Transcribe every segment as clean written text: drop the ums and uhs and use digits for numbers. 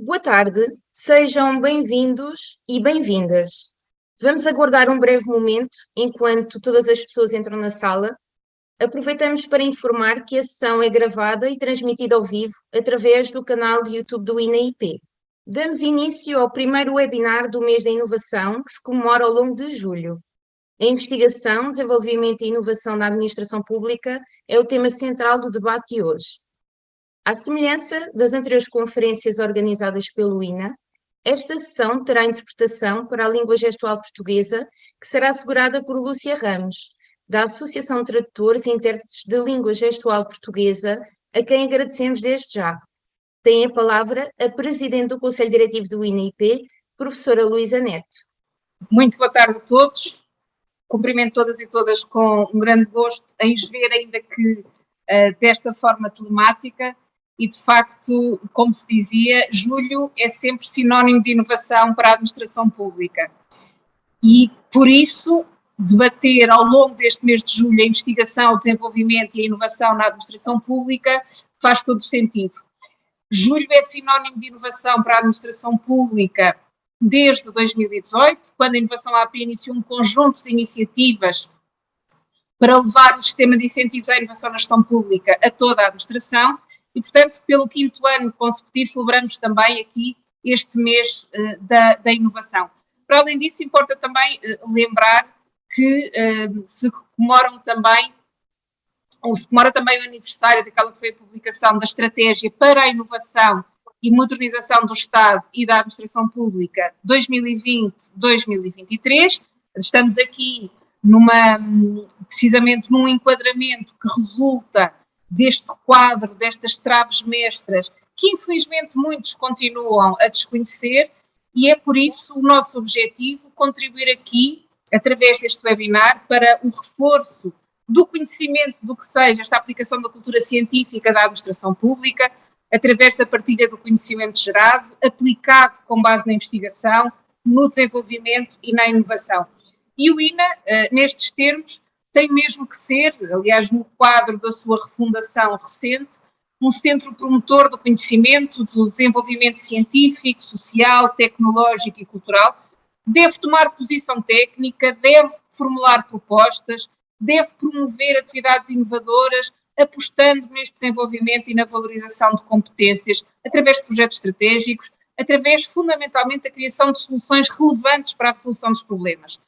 Boa tarde, sejam bem-vindos e bem-vindas. Vamos aguardar um breve momento enquanto todas as pessoas entram na sala. Aproveitamos para informar que a sessão é gravada e transmitida ao vivo através do canal de YouTube do INAIP. Damos início ao primeiro webinar do mês da inovação, que se comemora ao longo de julho. A investigação, desenvolvimento e inovação na administração pública é o tema central do debate de hoje. À semelhança das anteriores conferências organizadas pelo INA, esta sessão terá interpretação para a língua gestual portuguesa, que será assegurada por Lúcia Ramos, da Associação de Tradutores e Intérpretes de Língua Gestual Portuguesa, a quem agradecemos desde já. Tem a palavra a Presidente do Conselho Diretivo do INAIP, Professora Luísa Neto. Muito boa tarde a todos. Cumprimento todas e todas com um grande gosto em os ver, ainda que desta forma telemática. E, de facto, como se dizia, julho é sempre sinónimo de inovação para a administração pública. E, por isso, debater ao longo deste mês de julho a investigação, o desenvolvimento e a inovação na administração pública faz todo o sentido. Julho é sinónimo de inovação para a administração pública desde 2018, quando a Inovação AP iniciou um conjunto de iniciativas para levar o sistema de incentivos à inovação na gestão pública a toda a administração. E, portanto, pelo 5º ano consecutivo, celebramos também aqui este mês da inovação. Para além disso, importa também lembrar que se comemora também o aniversário daquela que foi a publicação da Estratégia para a Inovação e Modernização do Estado e da Administração Pública 2020-2023. Estamos aqui precisamente num enquadramento que resulta deste quadro, destas traves mestras, que infelizmente muitos continuam a desconhecer, e é por isso o nosso objetivo contribuir aqui, através deste webinar, para o reforço do conhecimento do que seja esta aplicação da cultura científica da administração pública, através da partilha do conhecimento gerado, aplicado com base na investigação, no desenvolvimento e na inovação. E o INA, nestes termos, tem mesmo que ser, aliás, no quadro da sua refundação recente, um centro promotor do conhecimento, do desenvolvimento científico, social, tecnológico e cultural. Deve tomar posição técnica, deve formular propostas, deve promover atividades inovadoras, apostando neste desenvolvimento e na valorização de competências, através de projetos estratégicos, através, fundamentalmente, da criação de soluções relevantes para a resolução dos problemas,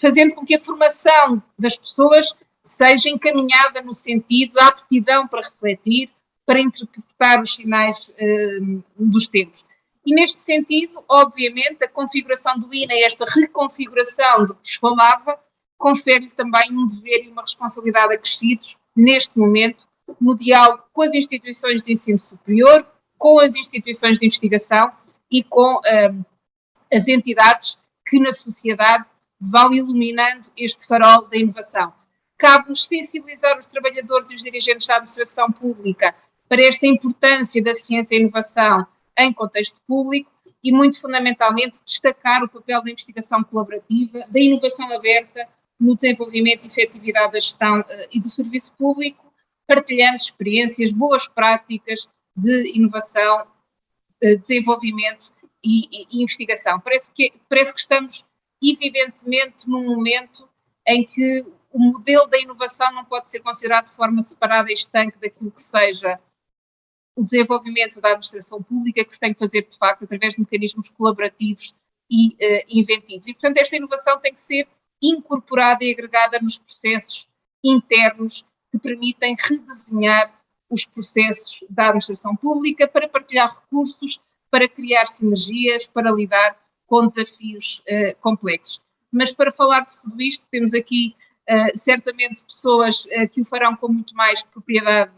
fazendo com que a formação das pessoas seja encaminhada no sentido da aptidão para refletir, para interpretar os sinais dos tempos. E neste sentido, obviamente, a configuração do INA, esta reconfiguração de que vos falava, confere-lhe também um dever e uma responsabilidade acrescidos, neste momento, no diálogo com as instituições de ensino superior, com as instituições de investigação e com as entidades que na sociedade vão iluminando este farol da inovação. Cabe-nos sensibilizar os trabalhadores e os dirigentes da administração pública para esta importância da ciência e inovação em contexto público e, muito fundamentalmente, destacar o papel da investigação colaborativa, da inovação aberta no desenvolvimento e efetividade da gestão e do serviço público, partilhando experiências, boas práticas de inovação, desenvolvimento e investigação. Parece que estamos evidentemente num momento em que o modelo da inovação não pode ser considerado de forma separada e estanque daquilo que seja o desenvolvimento da administração pública, que se tem que fazer, de facto, através de mecanismos colaborativos e inventivos. E, portanto, esta inovação tem que ser incorporada e agregada nos processos internos que permitem redesenhar os processos da administração pública para partilhar recursos, para criar sinergias, para lidar com desafios complexos. Mas para falar de tudo isto, temos aqui certamente pessoas que o farão com muito mais propriedade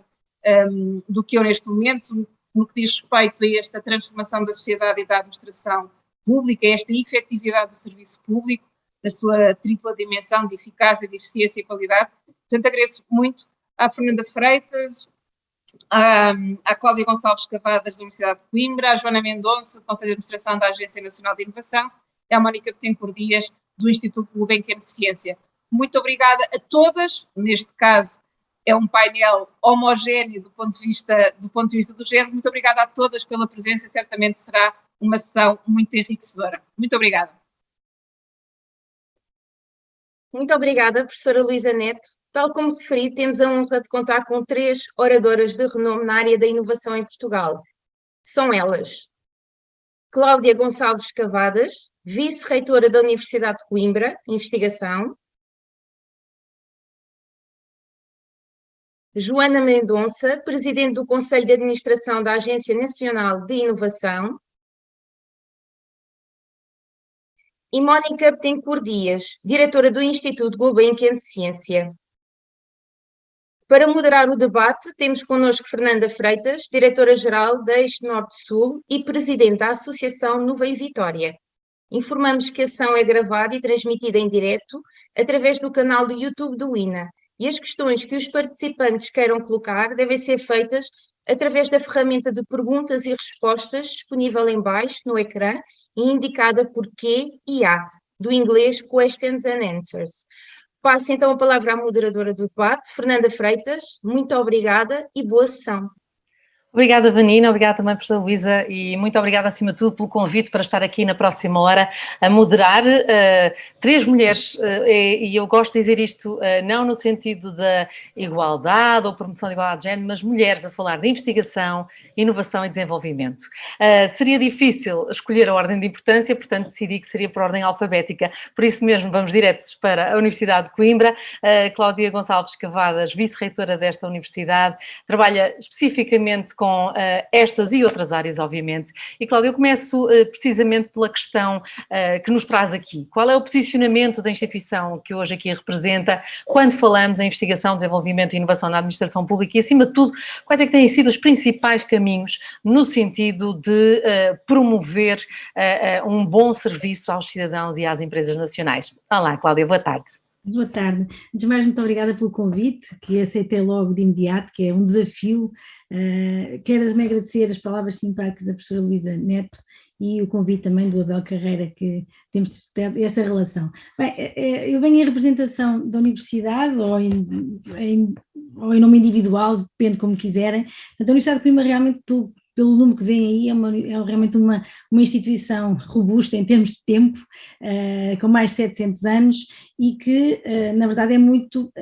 do que eu neste momento, no que diz respeito a esta transformação da sociedade e da administração pública, esta efetividade do serviço público, na sua tripla dimensão de eficácia, de eficiência e qualidade. Portanto, agradeço muito à Fernanda Freitas, à Cláudia Gonçalves Cavadas, da Universidade de Coimbra, à Joana Mendonça, do Conselho de Administração da Agência Nacional de Inovação, e à Mónica Betancourt Dias, do Instituto Gulbenkian de Ciência. Muito obrigada a todas, neste caso é um painel homogéneo do ponto de vista do género. Muito obrigada a todas pela presença, certamente será uma sessão muito enriquecedora. Muito obrigada. Muito obrigada, professora Luísa Neto. Tal como referi, temos a honra de contar com 3 oradoras de renome na área da inovação em Portugal. São elas: Cláudia Gonçalves Cavadas, vice-reitora da Universidade de Coimbra, Investigação; Joana Mendonça, presidente do Conselho de Administração da Agência Nacional de Inovação; e Mónica Betancourt Dias, diretora do Instituto Gulbenkian de Ciência. Para moderar o debate, temos connosco Fernanda Freitas, diretora-geral da Eixo Norte-Sul e presidente da Associação Nuvem Vitória. Informamos que a sessão é gravada e transmitida em direto através do canal do YouTube do INA, e as questões que os participantes queiram colocar devem ser feitas através da ferramenta de perguntas e respostas disponível em baixo no ecrã e indicada por Q e A, do inglês Questions and Answers. Passo então a palavra à moderadora do debate, Fernanda Freitas. Muito obrigada e boa sessão. Obrigada, Vanina, obrigada também, professora Luísa, e muito obrigada, acima de tudo, pelo convite para estar aqui na próxima hora a moderar 3 mulheres, e eu gosto de dizer isto não no sentido da igualdade ou promoção da igualdade de género, mas mulheres a falar de investigação, inovação e desenvolvimento. Seria difícil escolher a ordem de importância, portanto decidi que seria por ordem alfabética, por isso mesmo vamos diretos para a Universidade de Coimbra. Cláudia Gonçalves Cavadas, vice-reitora desta universidade, trabalha especificamente com estas e outras áreas, obviamente. E, Cláudia, eu começo precisamente pela questão que nos traz aqui. Qual é o posicionamento da instituição que hoje aqui representa quando falamos em investigação, desenvolvimento e inovação na administração pública e, acima de tudo, quais é que têm sido os principais caminhos no sentido de promover um bom serviço aos cidadãos e às empresas nacionais? Olá, Cláudia, boa tarde. Boa tarde. Antes de mais, muito obrigada pelo convite, que aceitei logo de imediato, que é um desafio. Quero também agradecer as palavras simpáticas da professora Luísa Neto e o convite também do Abel Carreira, que temos esta relação. Bem, eu venho em representação da universidade ou em nome individual, depende como quiserem. Portanto, a Universidade de Coimbra realmente, pelo número que vem aí, é realmente uma instituição robusta em termos de tempo, com mais de 700 anos e que, na verdade, é muito,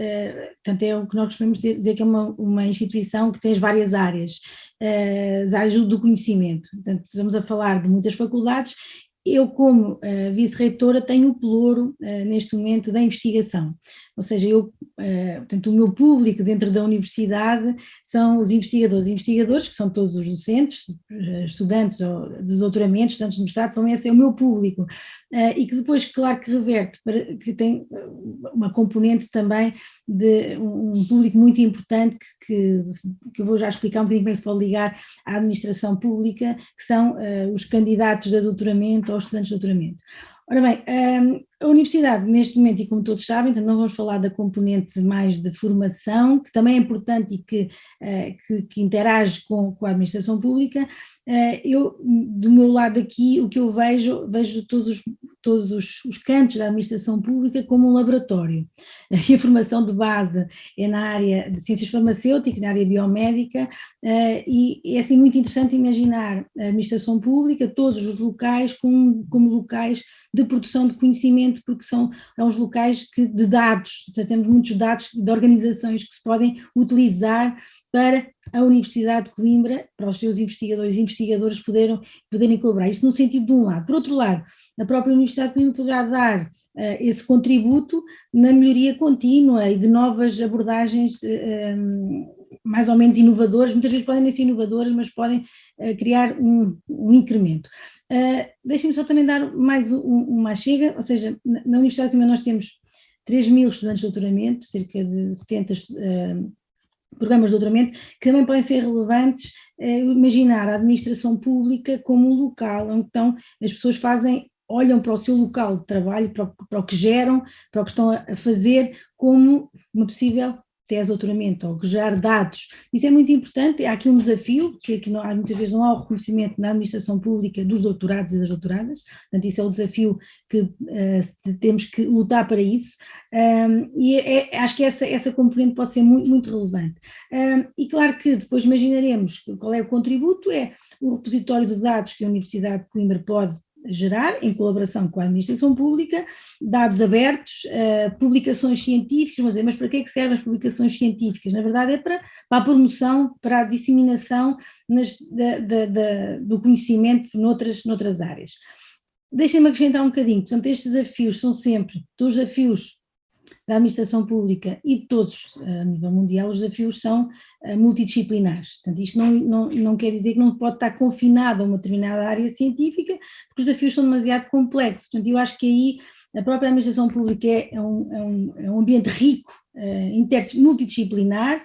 portanto, é o que nós costumamos dizer que é uma instituição que tem as várias áreas, as áreas do conhecimento. Portanto, estamos a falar de muitas faculdades. Eu, como vice-reitora, tenho o pelouro, neste momento, da investigação. Ou seja, portanto, o meu público dentro da universidade são os investigadores, que são todos os docentes, estudantes de doutoramento, estudantes de mestrado, esse é o meu público. E que depois, claro, que reverte, que tem uma componente também de um público muito importante, que eu vou já explicar um bocadinho como é que se pode ligar à administração pública, que são os candidatos a doutoramento ou estudantes de doutoramento. Ora bem, a universidade neste momento, e como todos sabem, então não vamos falar da componente mais de formação, que também é importante e que interage com a administração pública. Eu, do meu lado aqui, o que eu vejo todos os cantos da administração pública como um laboratório. E a formação de base é na área de ciências farmacêuticas, na área biomédica, e é assim muito interessante imaginar a administração pública, todos os locais como locais de produção de conhecimento, porque são os locais de dados, portanto, temos muitos dados de organizações que se podem utilizar para a Universidade de Coimbra, para os seus investigadores e investigadoras poderem colaborar. Isso no sentido de um lado. Por outro lado, a própria Universidade de Coimbra poderá dar esse contributo na melhoria contínua e de novas abordagens mais ou menos inovadoras, muitas vezes podem nem ser inovadoras, mas podem criar um incremento. Deixem-me só também dar mais uma chega, ou seja, na Universidade de Coimbra nós temos 3.000 estudantes de doutoramento, cerca de 70 programas de doutoramento, que também podem ser relevantes, imaginar a administração pública como um local onde as pessoas olham para o seu local de trabalho, para o que geram, para o que estão a fazer, como uma possível tese de doutoramento ou gerar dados, isso é muito importante. Há aqui um desafio, que muitas vezes não há o reconhecimento na administração pública dos doutorados e das doutoradas, portanto isso é o desafio que temos que lutar para isso, e acho que essa componente pode ser muito, muito relevante. E claro que depois imaginaremos qual é o contributo, é o repositório de dados que a Universidade de Coimbra pode gerar, em colaboração com a administração pública, dados abertos, publicações científicas, mas para que é que servem as publicações científicas? Na verdade é para a promoção, para a disseminação do conhecimento noutras áreas. Deixem-me acrescentar um bocadinho, portanto estes desafios são sempre, os desafios da administração pública e de todos a nível mundial, os desafios são multidisciplinares. Portanto, isto não quer dizer que não pode estar confinado a uma determinada área científica, porque os desafios são demasiado complexos. Portanto, eu acho que aí a própria administração pública é um ambiente rico, multidisciplinar,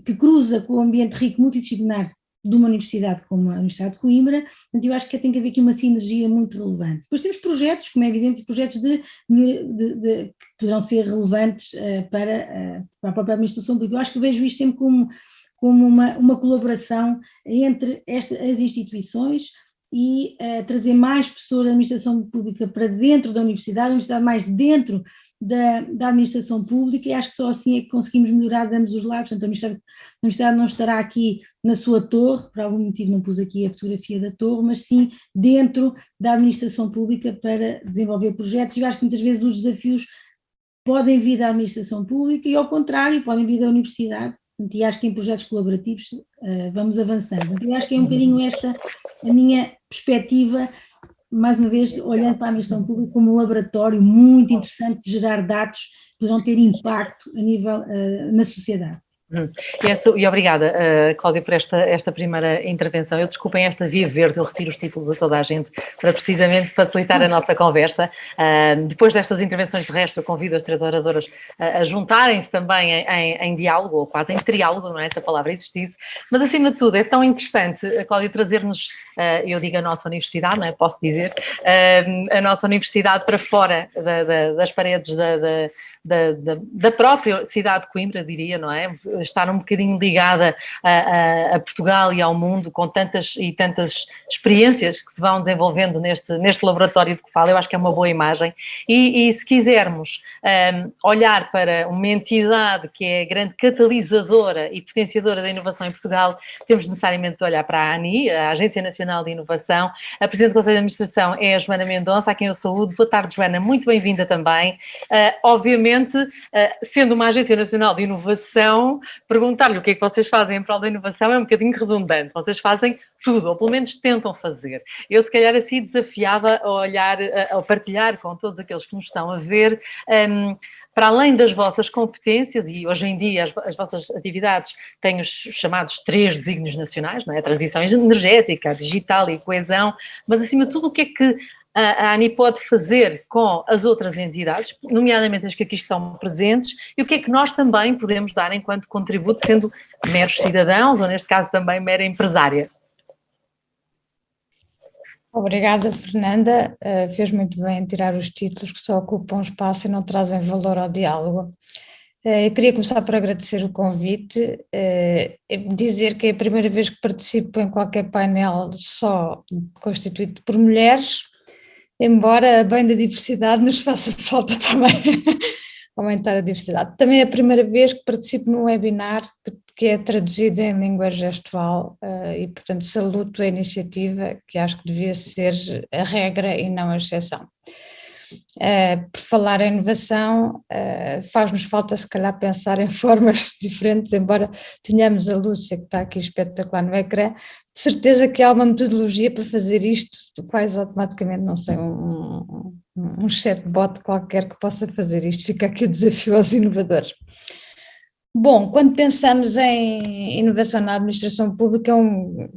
que cruza com o ambiente rico multidisciplinar de uma universidade como a Universidade de Coimbra. Portanto, eu acho que tem que haver aqui uma sinergia muito relevante. Depois temos projetos, como é evidente, projetos que poderão ser relevantes para a própria administração pública. Eu acho que vejo isto sempre como uma colaboração entre as instituições e trazer mais pessoas da administração pública para dentro da universidade, a universidade mais dentro da administração pública, e acho que só assim é que conseguimos melhorar de ambos os lados. Portanto, a universidade não estará aqui na sua torre, por algum motivo não pus aqui a fotografia da torre, mas sim dentro da administração pública para desenvolver projetos, e eu acho que muitas vezes os desafios podem vir da administração pública e ao contrário, podem vir da universidade, e acho que em projetos colaborativos vamos avançando. Então, eu acho que é um bocadinho esta a minha perspectiva, mais uma vez, olhando para a administração pública como um laboratório muito interessante de gerar dados que poderão ter impacto a nível na sociedade. E obrigada, Cláudia, por esta primeira intervenção. Eu desculpem esta via verde, eu retiro os títulos a toda a gente para precisamente facilitar a nossa conversa. Depois destas intervenções de resto, eu convido as 3 oradoras a juntarem-se também em diálogo, ou quase em triálogo, não é essa palavra existisse, mas acima de tudo é tão interessante, Cláudia, trazer-nos, eu digo a nossa universidade, não é? Posso dizer, a nossa universidade para fora das paredes da própria cidade de Coimbra, diria, não é? Estar um bocadinho ligada a Portugal e ao mundo, com tantas experiências que se vão desenvolvendo neste laboratório de que falo, eu acho que é uma boa imagem. E se quisermos olhar para uma entidade que é grande catalisadora e potenciadora da inovação em Portugal, temos necessariamente de olhar para a ANI, a Agência Nacional de Inovação. A Presidente do Conselho de Administração é a Joana Mendonça, a quem eu saúdo. Boa tarde, Joana, muito bem-vinda também. Obviamente, sendo uma Agência Nacional de Inovação, perguntar-lhe o que é que vocês fazem em prol da inovação é um bocadinho redundante. Vocês fazem tudo, ou pelo menos tentam fazer. Eu, se calhar, assim desafiava a olhar, a partilhar com todos aqueles que nos estão a ver, para além das vossas competências, e hoje em dia as vossas atividades têm os chamados 3 desígnios nacionais, não é? A transição energética, a digital e a coesão, mas acima de tudo o que é que a ANI pode fazer com as outras entidades, nomeadamente as que aqui estão presentes, e o que é que nós também podemos dar enquanto contributo, sendo meros cidadãos, ou neste caso também mera empresária. Obrigada, Fernanda. Fez muito bem em tirar os títulos que só ocupam espaço e não trazem valor ao diálogo. Eu queria começar por agradecer o convite, dizer que é a primeira vez que participo em qualquer painel só constituído por mulheres, embora bem da diversidade nos faça falta também aumentar a diversidade. Também é a primeira vez que participo num webinar que é traduzido em língua gestual e, portanto, saludo a iniciativa, que acho que devia ser a regra e não a exceção. Por falar em inovação, faz-nos falta se calhar pensar em formas diferentes, embora tenhamos a Lúcia que está aqui espetacular no ecrã, de certeza que há uma metodologia para fazer isto, quase automaticamente, não sei, um chatbot qualquer que possa fazer isto, fica aqui o desafio aos inovadores. Bom, quando pensamos em inovação na administração pública é um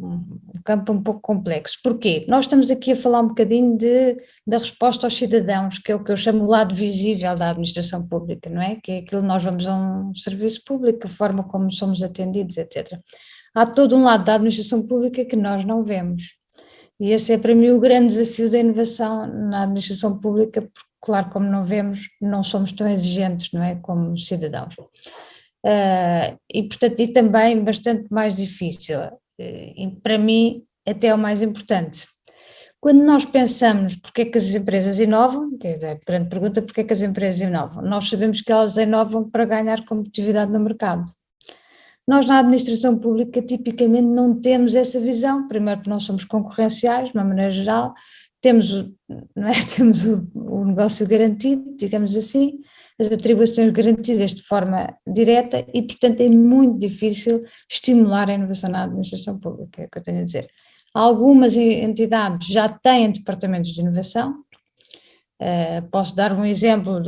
campo um pouco complexo. Porquê? Nós estamos aqui a falar um bocadinho da resposta aos cidadãos, que é o que eu chamo o lado visível da administração pública, não é? Que é aquilo que nós vamos a um serviço público, a forma como somos atendidos, etc. Há todo um lado da administração pública que nós não vemos. E esse é para mim o grande desafio da inovação na administração pública, porque claro, como não vemos, não somos tão exigentes, não é? Como cidadãos. e portanto e também bastante mais difícil, e para mim até é o mais importante. Quando nós pensamos porque é que as empresas inovam, que é a grande pergunta, porque é que as empresas inovam? Nós sabemos que elas inovam para ganhar competitividade no mercado. Nós na administração pública tipicamente não temos essa visão, primeiro porque não somos concorrenciais, de uma maneira geral, temos, não é? Temos o negócio garantido, digamos assim, as atribuições garantidas de forma direta e, portanto, é muito difícil estimular a inovação na administração pública, é o que eu tenho a dizer. Algumas entidades já têm departamentos de inovação, posso dar um exemplo,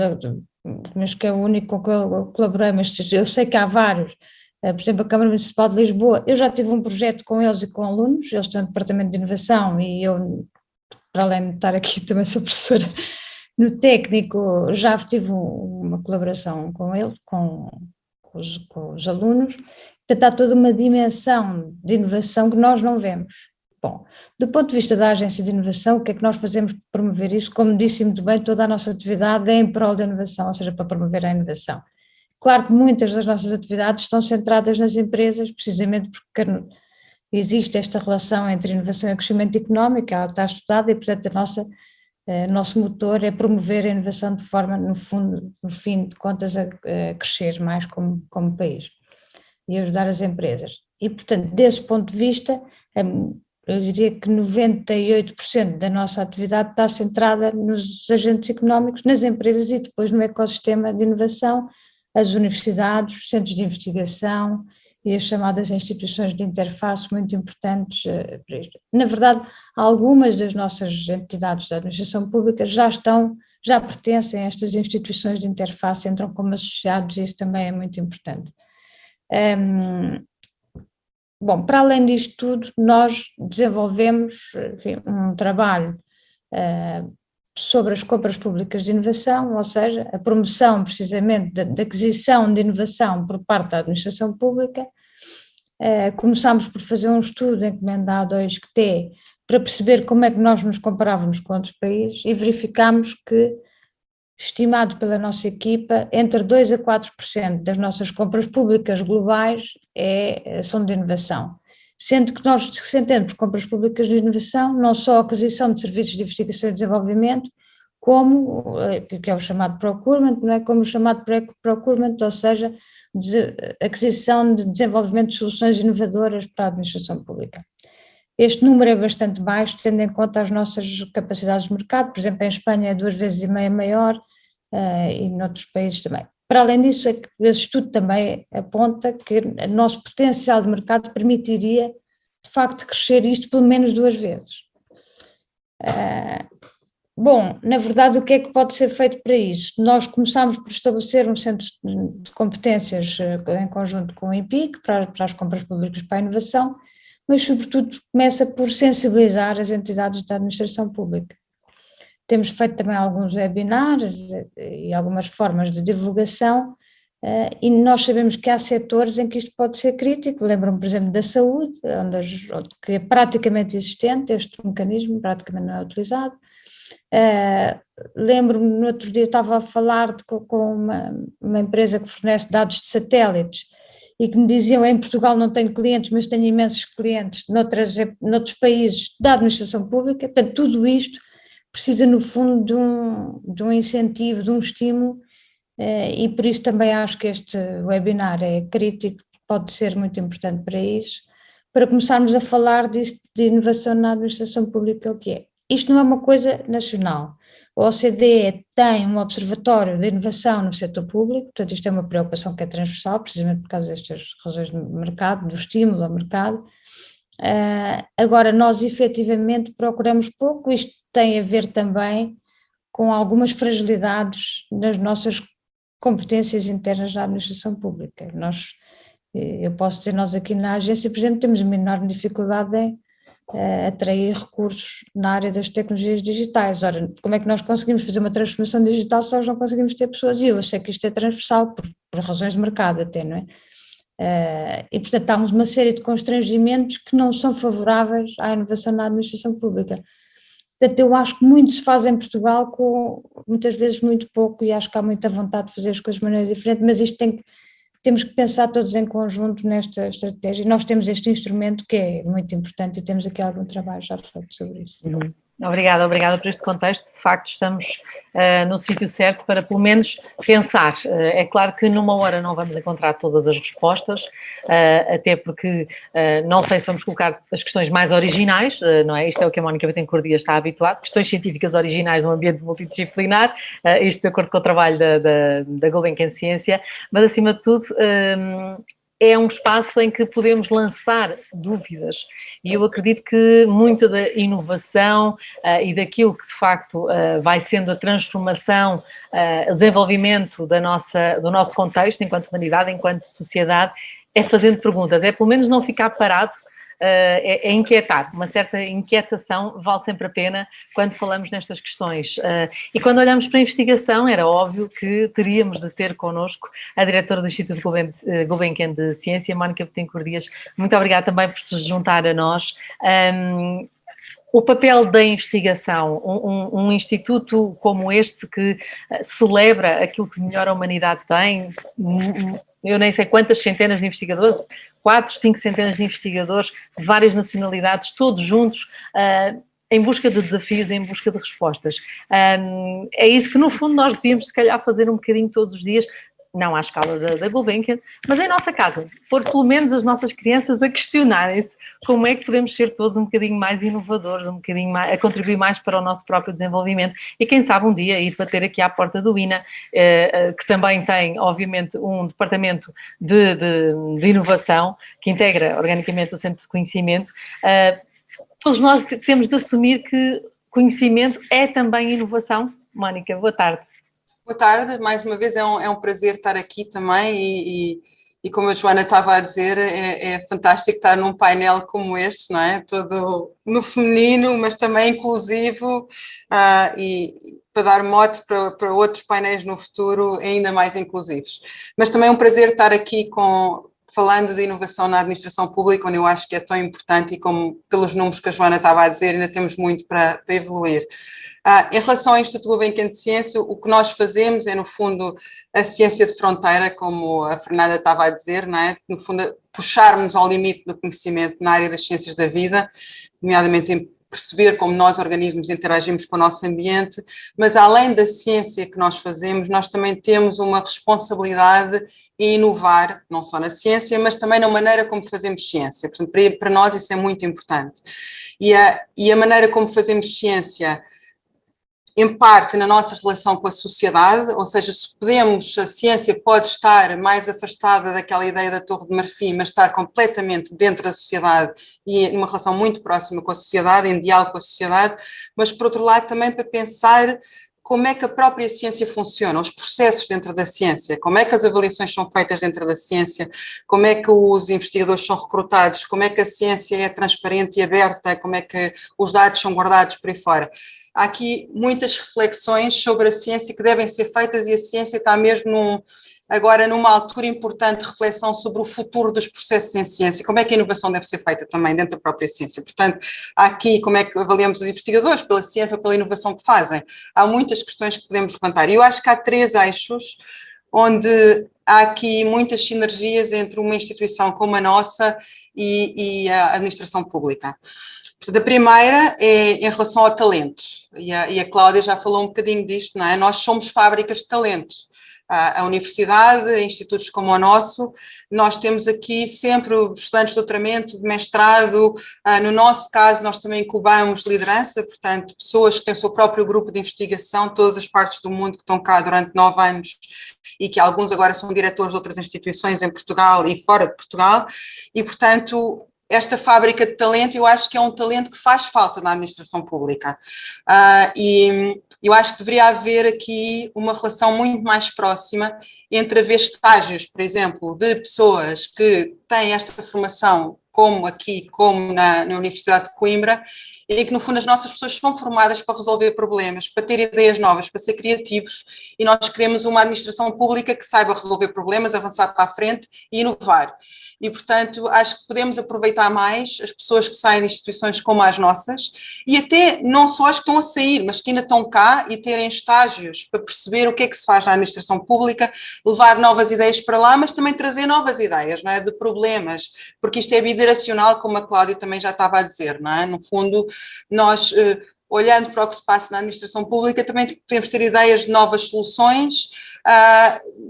mas que é o único com que eu colaborei, mas eu sei que há vários, por exemplo, a Câmara Municipal de Lisboa, eu já tive um projeto com eles e com alunos, eles têm um departamento de inovação e eu, para além de estar aqui, também sou professora no técnico, já tive uma colaboração com ele, com os alunos, portanto há toda uma dimensão de inovação que nós não vemos. Bom, do ponto de vista da Agência de Inovação, o que é que nós fazemos para promover isso? Como disse muito bem, toda a nossa atividade é em prol da inovação, ou seja, para promover a inovação. Claro que muitas das nossas atividades estão centradas nas empresas, precisamente porque existe esta relação entre inovação e crescimento económico, ela está estudada e, portanto, nosso motor é promover a inovação de forma, no fundo, no fim de contas, a crescer mais como país e ajudar as empresas. E, portanto, desse ponto de vista, eu diria que 98% da nossa atividade está centrada nos agentes económicos, nas empresas e depois no ecossistema de inovação, as universidades, os centros de investigação e as chamadas instituições de interface muito importantes para isto. Na verdade, algumas das nossas entidades da administração pública já pertencem a estas instituições de interface, entram como associados e isso também é muito importante. Bom, para além disto tudo, nós desenvolvemos, enfim, um trabalho sobre as compras públicas de inovação, ou seja, a promoção precisamente da aquisição de inovação por parte da administração pública. Começámos por fazer um estudo encomendado ao ISCTE para perceber como é que nós nos comparávamos com outros países e verificámos que, estimado pela nossa equipa, entre 2% a 4% das nossas compras públicas globais são de inovação. Sendo que nós entendemos por compras públicas de inovação, não só a aquisição de serviços de investigação e desenvolvimento, como, que é o chamado procurement, não é? Como o chamado procurement, ou seja, aquisição de desenvolvimento de soluções inovadoras para a administração pública. Este número é bastante baixo, tendo em conta as nossas capacidades de mercado, por exemplo, em Espanha é 2,5 vezes maior e noutros países também. Para além disso, é que esse estudo também aponta que o nosso potencial de mercado permitiria, de facto, crescer isto pelo menos 2 vezes. Bom, na verdade, o que é que pode ser feito para isso? Nós começámos por estabelecer um centro de competências em conjunto com o IMPIC para as compras públicas para a inovação, mas sobretudo começa por sensibilizar as entidades da administração pública. Temos feito também alguns webinars e algumas formas de divulgação e nós sabemos que há setores em que isto pode ser crítico. Lembro-me, por exemplo, da saúde, que é praticamente existente, este mecanismo praticamente não é utilizado. Lembro-me, no outro dia estava a falar com uma empresa que fornece dados de satélites e que me diziam, em Portugal não tenho clientes, mas tenho imensos clientes noutros países da administração pública. Portanto, tudo isto precisa, no fundo, de um incentivo, de um estímulo, e por isso também acho que este webinar é crítico, pode ser muito importante para isso, para começarmos a falar disso, de inovação na administração pública, o que é. Isto não é uma coisa nacional. A OCDE tem um observatório de inovação no setor público, portanto isto é uma preocupação que é transversal, precisamente por causa destas razões do mercado, do estímulo ao mercado. Agora, nós efetivamente procuramos pouco, isto tem a ver também com algumas fragilidades nas nossas competências internas da administração pública. Eu posso dizer, nós aqui na agência, por exemplo, temos uma enorme dificuldade em atrair recursos na área das tecnologias digitais. Ora, como é que nós conseguimos fazer uma transformação digital se nós não conseguimos ter pessoas? E eu sei que isto é transversal por razões de mercado até, não é? E portanto há uma série de constrangimentos que não são favoráveis à inovação na administração pública. Portanto, eu acho que muito se faz em Portugal com muitas vezes muito pouco e acho que há muita vontade de fazer as coisas de maneira diferente, mas isto temos que pensar todos em conjunto nesta estratégia. Nós temos este instrumento que é muito importante e temos aqui algum trabalho já feito sobre isso. Obrigada por este contexto. De facto, estamos no sítio certo para, pelo menos, pensar. É claro que numa hora não vamos encontrar todas as respostas, até porque não sei se vamos colocar as questões mais originais, não é? Isto é o que a Mónica Bittencourt Dias está habituada, questões científicas originais num ambiente multidisciplinar, isto de acordo com o trabalho da Gulbenkian Ciência, mas, acima de tudo, é um espaço em que podemos lançar dúvidas e eu acredito que muita da inovação e daquilo que de facto vai sendo a transformação, o desenvolvimento do nosso contexto enquanto humanidade, enquanto sociedade, é fazendo perguntas, é pelo menos não ficar parado, é inquietar, uma certa inquietação vale sempre a pena quando falamos nestas questões. E quando olhamos para a investigação, era óbvio que teríamos de ter connosco a diretora do Instituto Gulbenkian de Ciência, Mónica Bittencourt Dias. Muito obrigada também por se juntar a nós. O papel da investigação, um instituto como este que celebra aquilo que melhor a humanidade tem, eu nem sei quantas centenas de investigadores, 4, 5 centenas de investigadores de várias nacionalidades, todos juntos, em busca de desafios, em busca de respostas. É isso que, no fundo, nós devíamos, se calhar, fazer um bocadinho todos os dias, não à escala da Gulbenkian, mas em nossa casa, pôr pelo menos as nossas crianças a questionarem-se como é que podemos ser todos um bocadinho mais inovadores, um bocadinho mais, a contribuir mais para o nosso próprio desenvolvimento e quem sabe um dia ir bater aqui à porta do INA, que também tem, obviamente, um departamento de inovação que integra organicamente o Centro de Conhecimento. Todos nós temos de assumir que conhecimento é também inovação. Mónica, boa tarde. Boa tarde, mais uma vez é um prazer estar aqui também e como a Joana estava a dizer, é fantástico estar num painel como este, não é? Todo no feminino, mas também inclusivo e para dar mote para outros painéis no futuro ainda mais inclusivos. Mas também é um prazer estar aqui falando de inovação na administração pública, onde eu acho que é tão importante e como pelos números que a Joana estava a dizer, ainda temos muito para evoluir. Em relação ao Instituto Gulbenkian de Ciência, o que nós fazemos é, no fundo, a ciência de fronteira, como a Fernanda estava a dizer, não é? No fundo, puxarmos ao limite do conhecimento na área das ciências da vida, nomeadamente em perceber como nós, organismos, interagimos com o nosso ambiente, mas além da ciência que nós fazemos, nós também temos uma responsabilidade em inovar, não só na ciência, mas também na maneira como fazemos ciência. Portanto, para nós isso é muito importante. E a maneira como fazemos ciência, em parte na nossa relação com a sociedade, ou seja, a ciência pode estar mais afastada daquela ideia da Torre de Marfim, mas estar completamente dentro da sociedade e em uma relação muito próxima com a sociedade, em diálogo com a sociedade, mas por outro lado também para pensar como é que a própria ciência funciona, os processos dentro da ciência, como é que as avaliações são feitas dentro da ciência, como é que os investigadores são recrutados, como é que a ciência é transparente e aberta, como é que os dados são guardados por aí fora. Há aqui muitas reflexões sobre a ciência que devem ser feitas e a ciência está mesmo agora numa altura importante de reflexão sobre o futuro dos processos em ciência, como é que a inovação deve ser feita também dentro da própria ciência. Portanto, há aqui como é que avaliamos os investigadores, pela ciência ou pela inovação que fazem. Há muitas questões que podemos levantar. E eu acho que há 3 eixos onde há aqui muitas sinergias entre uma instituição como a nossa e a administração pública. Portanto, a primeira é em relação ao talento, e a Cláudia já falou um bocadinho disto, não é? Nós somos fábricas de talento. A universidade, institutos como o nosso, nós temos aqui sempre estudantes de doutoramento, de mestrado, no nosso caso nós também incubamos liderança, portanto pessoas que têm o seu próprio grupo de investigação, todas as partes do mundo que estão cá durante 9 anos e que alguns agora são diretores de outras instituições em Portugal e fora de Portugal e portanto esta fábrica de talento, eu acho que é um talento que faz falta na administração pública. E eu acho que deveria haver aqui uma relação muito mais próxima entre haver estágios, por exemplo, de pessoas que têm esta formação, como aqui, como na Universidade de Coimbra, em que no fundo as nossas pessoas são formadas para resolver problemas, para ter ideias novas, para ser criativos, e nós queremos uma administração pública que saiba resolver problemas, avançar para a frente e inovar. E, portanto, acho que podemos aproveitar mais as pessoas que saem de instituições como as nossas, e até não só as que estão a sair, mas que ainda estão cá e terem estágios para perceber o que é que se faz na administração pública, levar novas ideias para lá, mas também trazer novas ideias, não é? De problemas, porque isto é bidirecional, como a Cláudia também já estava a dizer, não é? No fundo, nós, olhando para o que se passa na administração pública, também podemos ter ideias de novas soluções,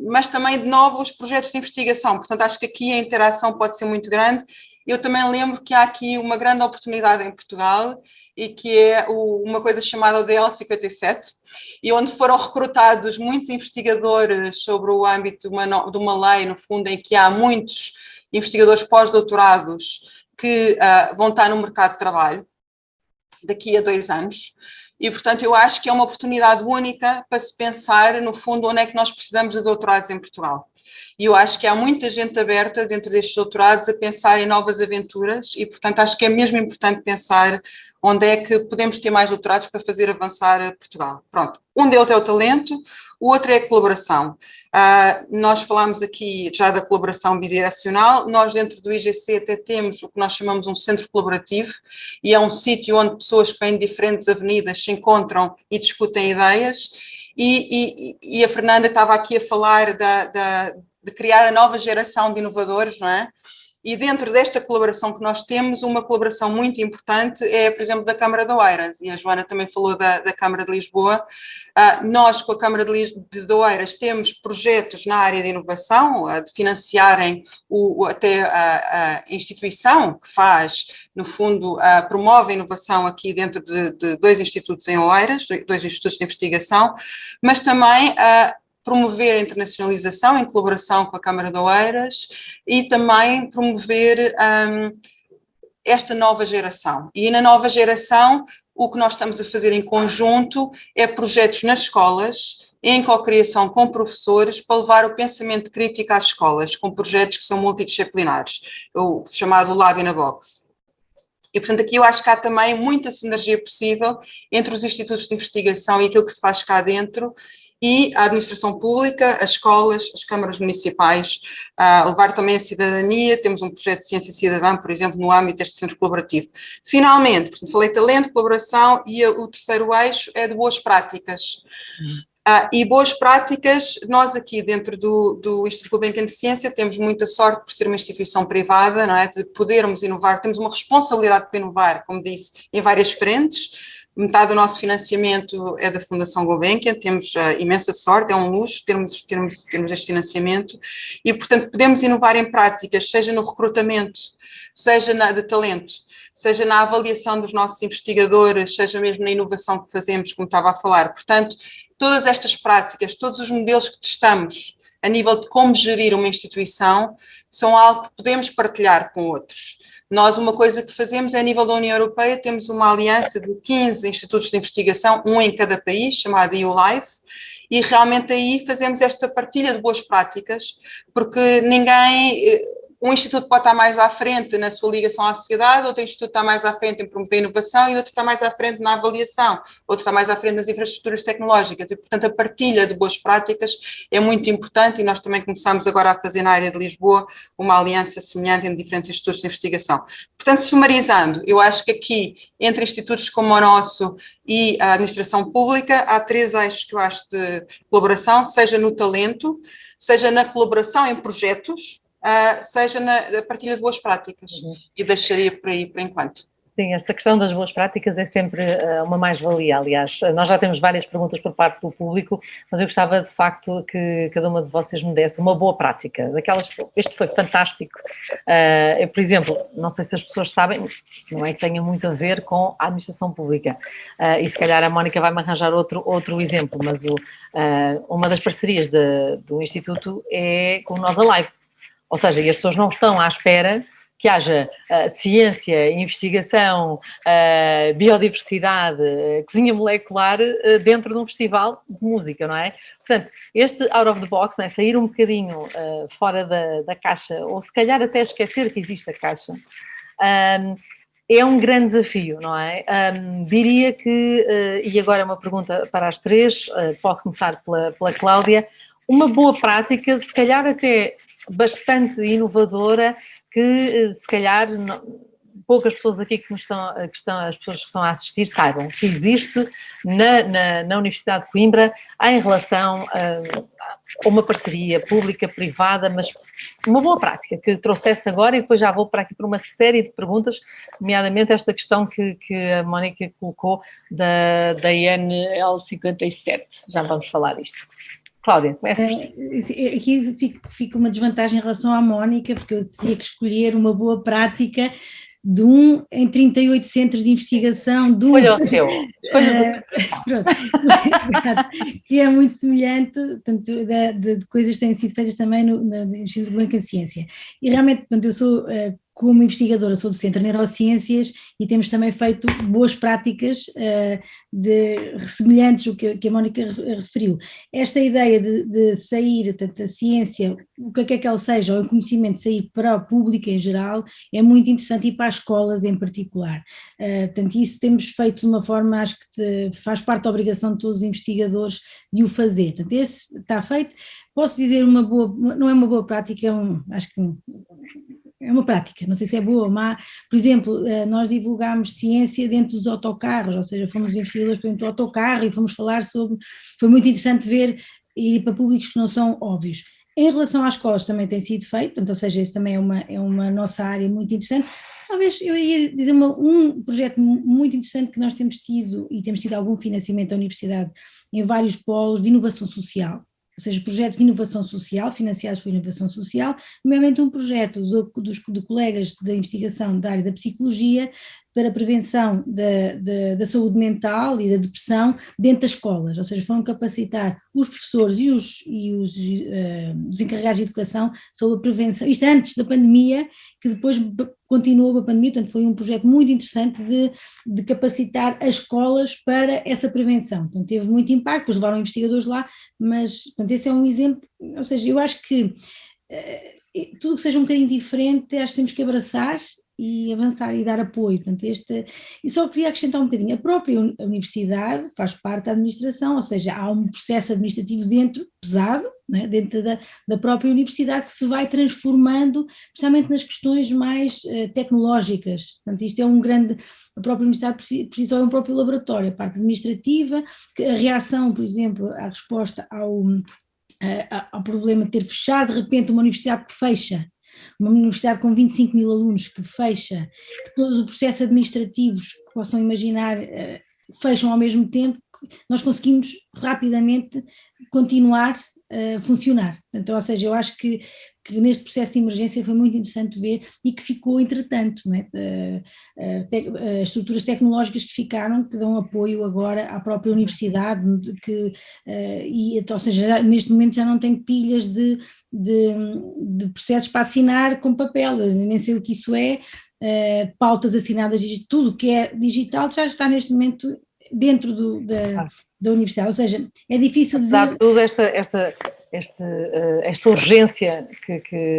mas também de novos projetos de investigação. Portanto, acho que aqui a interação pode ser muito grande. Eu também lembro que há aqui uma grande oportunidade em Portugal e que é uma coisa chamada DL 57, e onde foram recrutados muitos investigadores sobre o âmbito de uma lei, no fundo, em que há muitos investigadores pós-doutorados que vão estar no mercado de trabalho daqui a 2 anos. E, portanto, eu acho que é uma oportunidade única para se pensar, no fundo, onde é que nós precisamos de doutorados em Portugal. E eu acho que há muita gente aberta dentro destes doutorados a pensar em novas aventuras e, portanto, acho que é mesmo importante pensar onde é que podemos ter mais doutorados para fazer avançar Portugal. Pronto, um deles é o talento, o outro é a colaboração. Nós falámos aqui já da colaboração bidirecional, nós dentro do IGC até temos o que nós chamamos um centro colaborativo, e é um sítio onde pessoas que vêm de diferentes avenidas se encontram e discutem ideias, e a Fernanda estava aqui a falar de criar a nova geração de inovadores, não é? E dentro desta colaboração que nós temos, uma colaboração muito importante é, por exemplo, da Câmara de Oeiras, e a Joana também falou da Câmara de Lisboa. Nós, com a Câmara de Oeiras, temos projetos na área de inovação, de financiarem até a instituição que faz, no fundo, promove a inovação aqui dentro de 2 institutos em Oeiras, 2 institutos de investigação, mas também promover a internacionalização em colaboração com a Câmara de Oeiras e também promover esta nova geração. E na nova geração, o que nós estamos a fazer em conjunto é projetos nas escolas, em cocriação com professores, para levar o pensamento crítico às escolas, com projetos que são multidisciplinares, o chamado Lab in a Box. E, portanto, aqui eu acho que há também muita sinergia possível entre os institutos de investigação e aquilo que se faz cá dentro, e a administração pública, as escolas, as câmaras municipais, levar também a cidadania. Temos um projeto de ciência cidadã, por exemplo, no âmbito deste centro colaborativo. Finalmente, portanto, falei talento, colaboração, e o terceiro eixo é de boas práticas. E boas práticas, nós aqui dentro do Instituto Gulbenkian de Ciência temos muita sorte por ser uma instituição privada, não é? De podermos inovar, temos uma responsabilidade para inovar, como disse, em várias frentes. Metade do nosso financiamento é da Fundação Gulbenkian, temos imensa sorte, é um luxo termos este financiamento, e, portanto, podemos inovar em práticas, seja no recrutamento, seja de talento, seja na avaliação dos nossos investigadores, seja mesmo na inovação que fazemos, como estava a falar. Portanto, todas estas práticas, todos os modelos que testamos a nível de como gerir uma instituição, são algo que podemos partilhar com outros. Nós, uma coisa que fazemos é, a nível da União Europeia, temos uma aliança de 15 institutos de investigação, um em cada país, chamada EU-LIFE, e realmente aí fazemos esta partilha de boas práticas, porque um instituto pode estar mais à frente na sua ligação à sociedade, outro instituto está mais à frente em promover inovação e outro está mais à frente na avaliação, outro está mais à frente nas infraestruturas tecnológicas, e, portanto, a partilha de boas práticas é muito importante, e nós também começamos agora a fazer na área de Lisboa uma aliança semelhante entre diferentes institutos de investigação. Portanto, sumarizando, eu acho que aqui, entre institutos como o nosso e a administração pública, há 3 eixos que eu acho de colaboração, seja no talento, seja na colaboração em projetos, seja na partilha de boas práticas, e deixaria por aí por enquanto. Sim, esta questão das boas práticas é sempre uma mais-valia. Aliás, nós já temos várias perguntas por parte do público, mas eu gostava de facto que cada uma de vocês me desse uma boa prática, daquelas, este foi fantástico. Eu, por exemplo, não sei se as pessoas sabem, não é que tenha muito a ver com a administração pública, e se calhar a Mónica vai-me arranjar outro exemplo, mas uma das parcerias do Instituto é com o Nós Alive, ou seja, e as pessoas não estão à espera que haja ciência, investigação, biodiversidade, cozinha molecular dentro de um festival de música, não é? Portanto, este out of the box, não é? Sair um bocadinho fora da caixa, ou se calhar até esquecer que existe a caixa, é um grande desafio, não é? Diria que, e agora é uma pergunta para as três, posso começar pela Cláudia, uma boa prática, se calhar até bastante inovadora, que se calhar poucas pessoas aqui que as pessoas que estão a assistir saibam que existe na Universidade de Coimbra em relação a uma parceria pública-privada, mas uma boa prática que trouxesse agora, e depois já vou para aqui para uma série de perguntas, nomeadamente esta questão que a Mónica colocou da INL 57, já vamos falar disto. Cláudia, começa por si. Aqui fica uma desvantagem em relação à Mónica, porque eu teria que escolher uma boa prática de em 38 centros de investigação. Escolha o seu. Que é muito semelhante, tanto de coisas que têm sido feitas também no Instituto Gulbenkian de Ciência. E realmente, portanto, eu sou, como investigadora, sou do Centro de Neurociências e temos também feito boas práticas semelhantes ao que a Mónica referiu. Esta ideia de sair, tanto a ciência, o que é que ela seja, ou o conhecimento sair para o público em geral, é muito interessante, e para as escolas em particular. Portanto, isso temos feito de uma forma, acho que faz parte da obrigação de todos os investigadores de o fazer. Portanto, esse está feito. Posso dizer não é uma boa prática, acho que é uma prática, não sei se é boa ou má. Por exemplo, nós divulgámos ciência dentro dos autocarros, ou seja, fomos investigadores dentro do autocarro e fomos falar sobre, foi muito interessante ver, e para públicos que não são óbvios. Em relação às escolas também tem sido feito, portanto, ou seja, isso também é uma nossa área muito interessante. Talvez eu ia dizer um projeto muito interessante que nós temos tido, e temos tido algum financiamento da universidade em vários polos de inovação social, ou seja, projetos de inovação social, financiados por inovação social, nomeadamente um projeto de colegas da investigação da área da psicologia para a prevenção da saúde mental e da depressão dentro das escolas, ou seja, foram capacitar os professores e os encarregados de educação sobre a prevenção, isto antes da pandemia, que depois continuou a pandemia, portanto foi um projeto muito interessante de capacitar as escolas para essa prevenção, portanto teve muito impacto, depois levaram investigadores lá, mas portanto, esse é um exemplo, ou seja, eu acho que tudo que seja um bocadinho diferente, acho que temos que abraçar e avançar e dar apoio, portanto e só queria acrescentar um bocadinho, a própria universidade faz parte da administração, ou seja, há um processo administrativo pesado, né, dentro da própria universidade, que se vai transformando, especialmente nas questões mais tecnológicas, portanto isto é a própria universidade precisa de um próprio laboratório, a parte administrativa, a reação, por exemplo, a resposta ao problema de ter fechado, de repente uma universidade que fecha, uma universidade com 25 mil alunos que fecha, que todos os processos administrativos que possam imaginar fecham ao mesmo tempo, nós conseguimos rapidamente continuar a funcionar. Portanto, ou seja, eu acho que neste processo de emergência foi muito interessante ver, e que ficou entretanto, não é? As estruturas tecnológicas que ficaram, que dão apoio agora à própria universidade, ou seja, neste momento já não tem pilhas de processos para assinar com papel, eu nem sei o que isso é, pautas assinadas, tudo que é digital já está neste momento dentro da universidade, ou seja, é difícil dizer... Apesar de tudo, esta urgência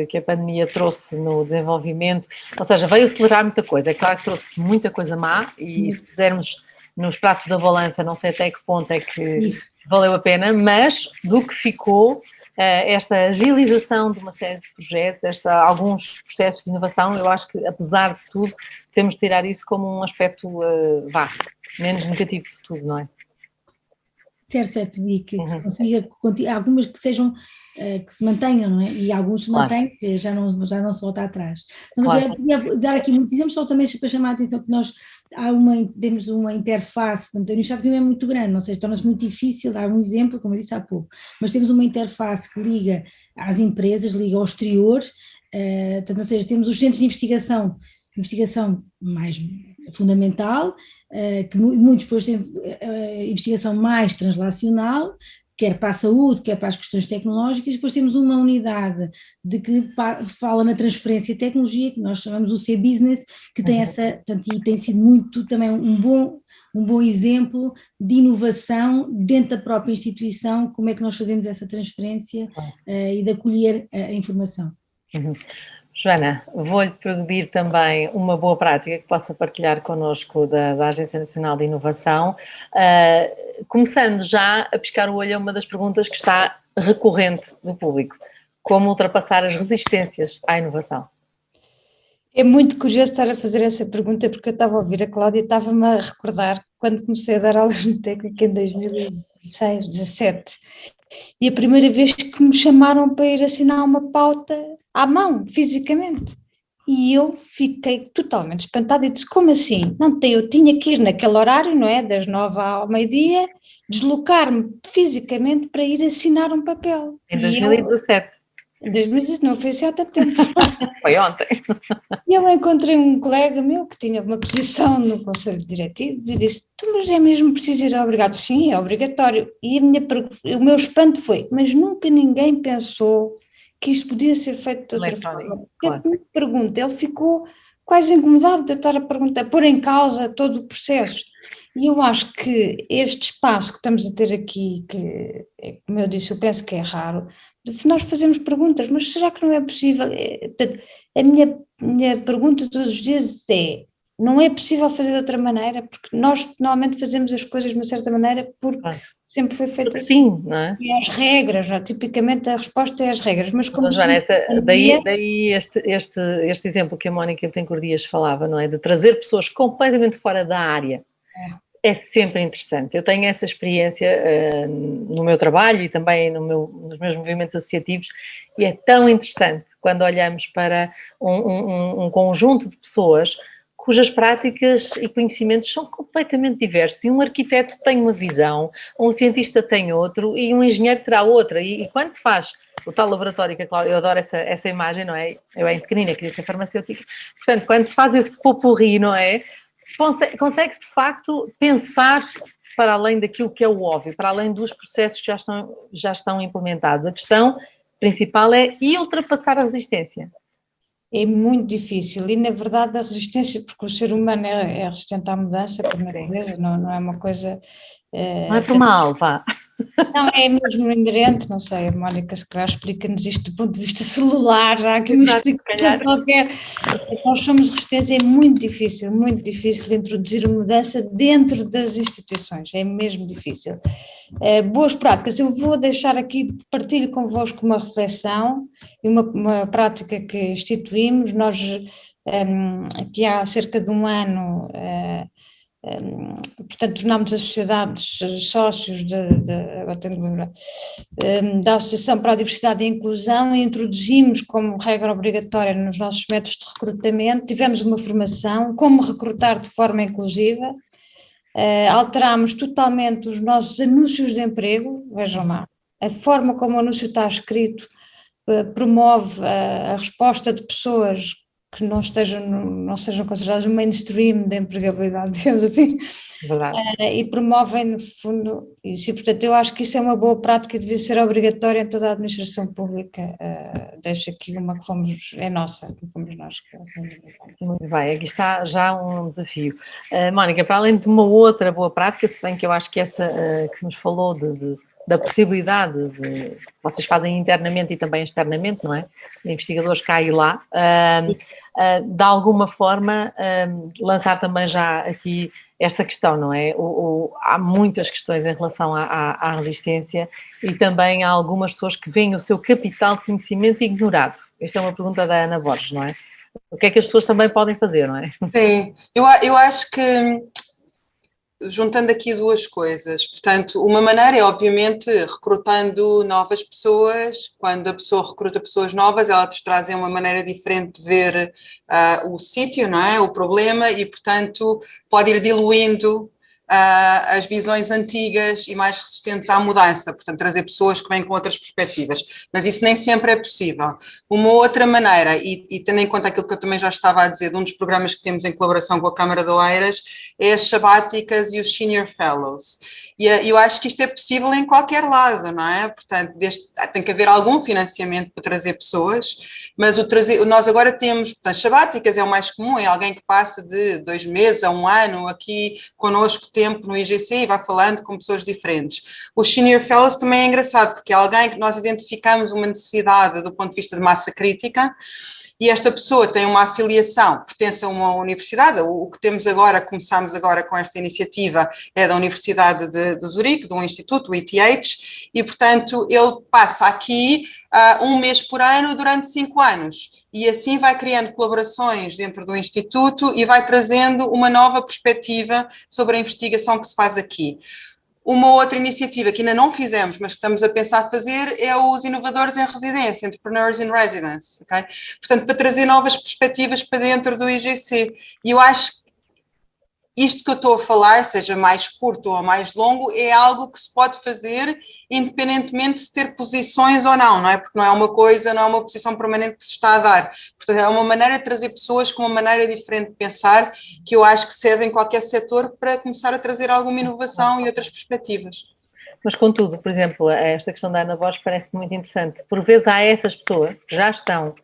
que a pandemia trouxe no desenvolvimento, ou seja, veio acelerar muita coisa, é claro que trouxe muita coisa má, e se fizermos nos pratos da balança, não sei até que ponto é que valeu a pena, mas do que ficou, esta agilização de uma série de projetos, alguns processos de inovação, eu acho que, apesar de tudo, temos de tirar isso como um aspecto menos negativo de tudo, não é? Certo, e que se consiga, algumas que sejam, que se mantenham, não é? E alguns se mantêm, que já não se volta atrás. Mas eu queria dar aqui muitos exemplos, só também para chamar a atenção que nós temos uma interface, portanto a Universidade de Coimbra é muito grande, ou seja, torna-se muito difícil dar um exemplo, como eu disse há pouco, mas temos uma interface que liga às empresas, liga ao exterior, portanto, ou seja, temos os centros de investigação mais fundamental, que muitos depois têm investigação mais translacional, quer para a saúde, quer para as questões tecnológicas, depois temos uma unidade que fala na transferência de tecnologia, que nós chamamos o C-Business, que tem portanto, e tem sido muito também um bom exemplo de inovação dentro da própria instituição, como é que nós fazemos essa transferência e de acolher a informação. Joana, vou-lhe pedir também uma boa prática que possa partilhar connosco da Agência Nacional de Inovação, começando já a piscar o olho a uma das perguntas que está recorrente do público: como ultrapassar as resistências à inovação? É muito curioso estar a fazer essa pergunta, porque eu estava a ouvir a Cláudia e estava-me a recordar quando comecei a dar aulas no técnico em 2016, 17, e a primeira vez que me chamaram para ir assinar uma pauta à mão, fisicamente. E eu fiquei totalmente espantada e disse: como assim? Não, eu tinha que ir naquele horário, não é? Das 9 ao meio-dia, deslocar-me fisicamente para ir assinar um papel. Em 2017. Em 2017, não foi assim há tanto tempo. Foi ontem. E eu encontrei um colega meu que tinha uma posição no Conselho Diretivo e disse: mas é mesmo preciso ir obrigado? Sim, é obrigatório. E o meu espanto foi: mas nunca ninguém pensou que isto podia ser feito de outra forma. Claro. Me pergunta, ele ficou quase incomodado de eu estar a perguntar, pôr em causa todo o processo. E eu acho que este espaço que estamos a ter aqui, que, como eu disse, eu penso que é raro, nós fazemos perguntas, mas será que não é possível? A minha pergunta todos os dias é: não é possível fazer de outra maneira? Porque nós normalmente fazemos as coisas de uma certa maneira porque sempre foi feito assim. Sim, não é? E as regras, já, tipicamente a resposta é as regras. Mas como Joana, daí este exemplo que a Mónica Betancourt Dias falava, não é? De trazer pessoas completamente fora da área. É sempre interessante. Eu tenho essa experiência no meu trabalho e também nos meus movimentos associativos, e é tão interessante quando olhamos para um conjunto de pessoas cujas práticas e conhecimentos são completamente diversos, e um arquiteto tem uma visão, um cientista tem outro e um engenheiro terá outra, e quando se faz o tal laboratório que a Cláudia, eu adoro essa imagem, não é? Eu era pequenina, queria ser farmacêutica, portanto, quando se faz esse popurrí, não é? Consegue-se de facto pensar para além daquilo que é o óbvio, para além dos processos que já estão implementados. A questão principal é ultrapassar a resistência. É muito difícil, e na verdade a resistência, porque o ser humano é resistente à mudança, por natureza, não é uma coisa... Não é por mal, pá. Não, é mesmo inerente, não sei, a Mónica se calhar explica-nos isto do ponto de vista celular, já que uma explicação qualquer. Nós somos resistentes, é muito difícil introduzir a mudança dentro das instituições, é mesmo difícil. Boas práticas, eu vou deixar aqui, partilho convosco uma reflexão e uma prática que instituímos. Nós, aqui há cerca de um ano, portanto, tornámos as sociedades sócios agora tenho que lembrar, da Associação para a Diversidade e a Inclusão, e introduzimos como regra obrigatória nos nossos métodos de recrutamento, tivemos uma formação, como recrutar de forma inclusiva, alterámos totalmente os nossos anúncios de emprego, vejam lá, a forma como o anúncio está escrito promove a resposta de pessoas que não sejam consideradas o mainstream da empregabilidade, digamos assim, e promovem no fundo isso, e portanto eu acho que isso é uma boa prática e devia ser obrigatória em toda a administração pública. Deixo aqui uma que é nossa, que fomos nós. Muito bem, aqui está já um desafio. Mónica, para além de uma outra boa prática, se bem que eu acho que essa que nos falou da possibilidade de vocês fazem internamente e também externamente, não é? De investigadores cá e lá, de alguma forma lançar também já aqui esta questão, não é? Há muitas questões em relação à resistência, e também há algumas pessoas que veem o seu capital de conhecimento ignorado. Esta é uma pergunta da Ana Borges, não é? O que é que as pessoas também podem fazer, não é? Sim, eu acho que, juntando aqui duas coisas, portanto, uma maneira é obviamente recrutando novas pessoas. Quando a pessoa recruta pessoas novas, ela te traz uma maneira diferente de ver o sítio, não é? O problema, e portanto pode ir diluindo as visões antigas e mais resistentes à mudança, portanto trazer pessoas que vêm com outras perspectivas, mas isso nem sempre é possível. Uma outra maneira, e tendo em conta aquilo que eu também já estava a dizer, de um dos programas que temos em colaboração com a Câmara de Oeiras, é as sabáticas e os Senior Fellows, e eu acho que isto é possível em qualquer lado, não é? Portanto, tem que haver algum financiamento para trazer pessoas, mas nós agora temos, portanto, sabáticas é o mais comum, é alguém que passa de 2 meses a 1 ano aqui connosco, tempo no IGC e vai falando com pessoas diferentes. Os Senior Fellows também é engraçado, porque é alguém que nós identificamos uma necessidade do ponto de vista de massa crítica, e esta pessoa tem uma afiliação, pertence a uma universidade. O que temos agora, começamos agora com esta iniciativa, é da Universidade de Zurique, de um instituto, o ETH, e portanto ele passa aqui 1 mês por ano durante 5 anos, e assim vai criando colaborações dentro do instituto e vai trazendo uma nova perspectiva sobre a investigação que se faz aqui. Uma outra iniciativa que ainda não fizemos, mas que estamos a pensar fazer, é os inovadores em residência, Entrepreneurs in Residence, ok? Portanto, para trazer novas perspectivas para dentro do IGC. E eu acho que isto que eu estou a falar, seja mais curto ou mais longo, é algo que se pode fazer independentemente de ter posições ou não é? Porque não é uma coisa, não é uma posição permanente que se está a dar. Portanto, é uma maneira de trazer pessoas com uma maneira diferente de pensar, que eu acho que serve em qualquer setor para começar a trazer alguma inovação e outras perspectivas. Mas, contudo, por exemplo, esta questão da Ana Borges parece muito interessante. Por vezes há essas pessoas que já estão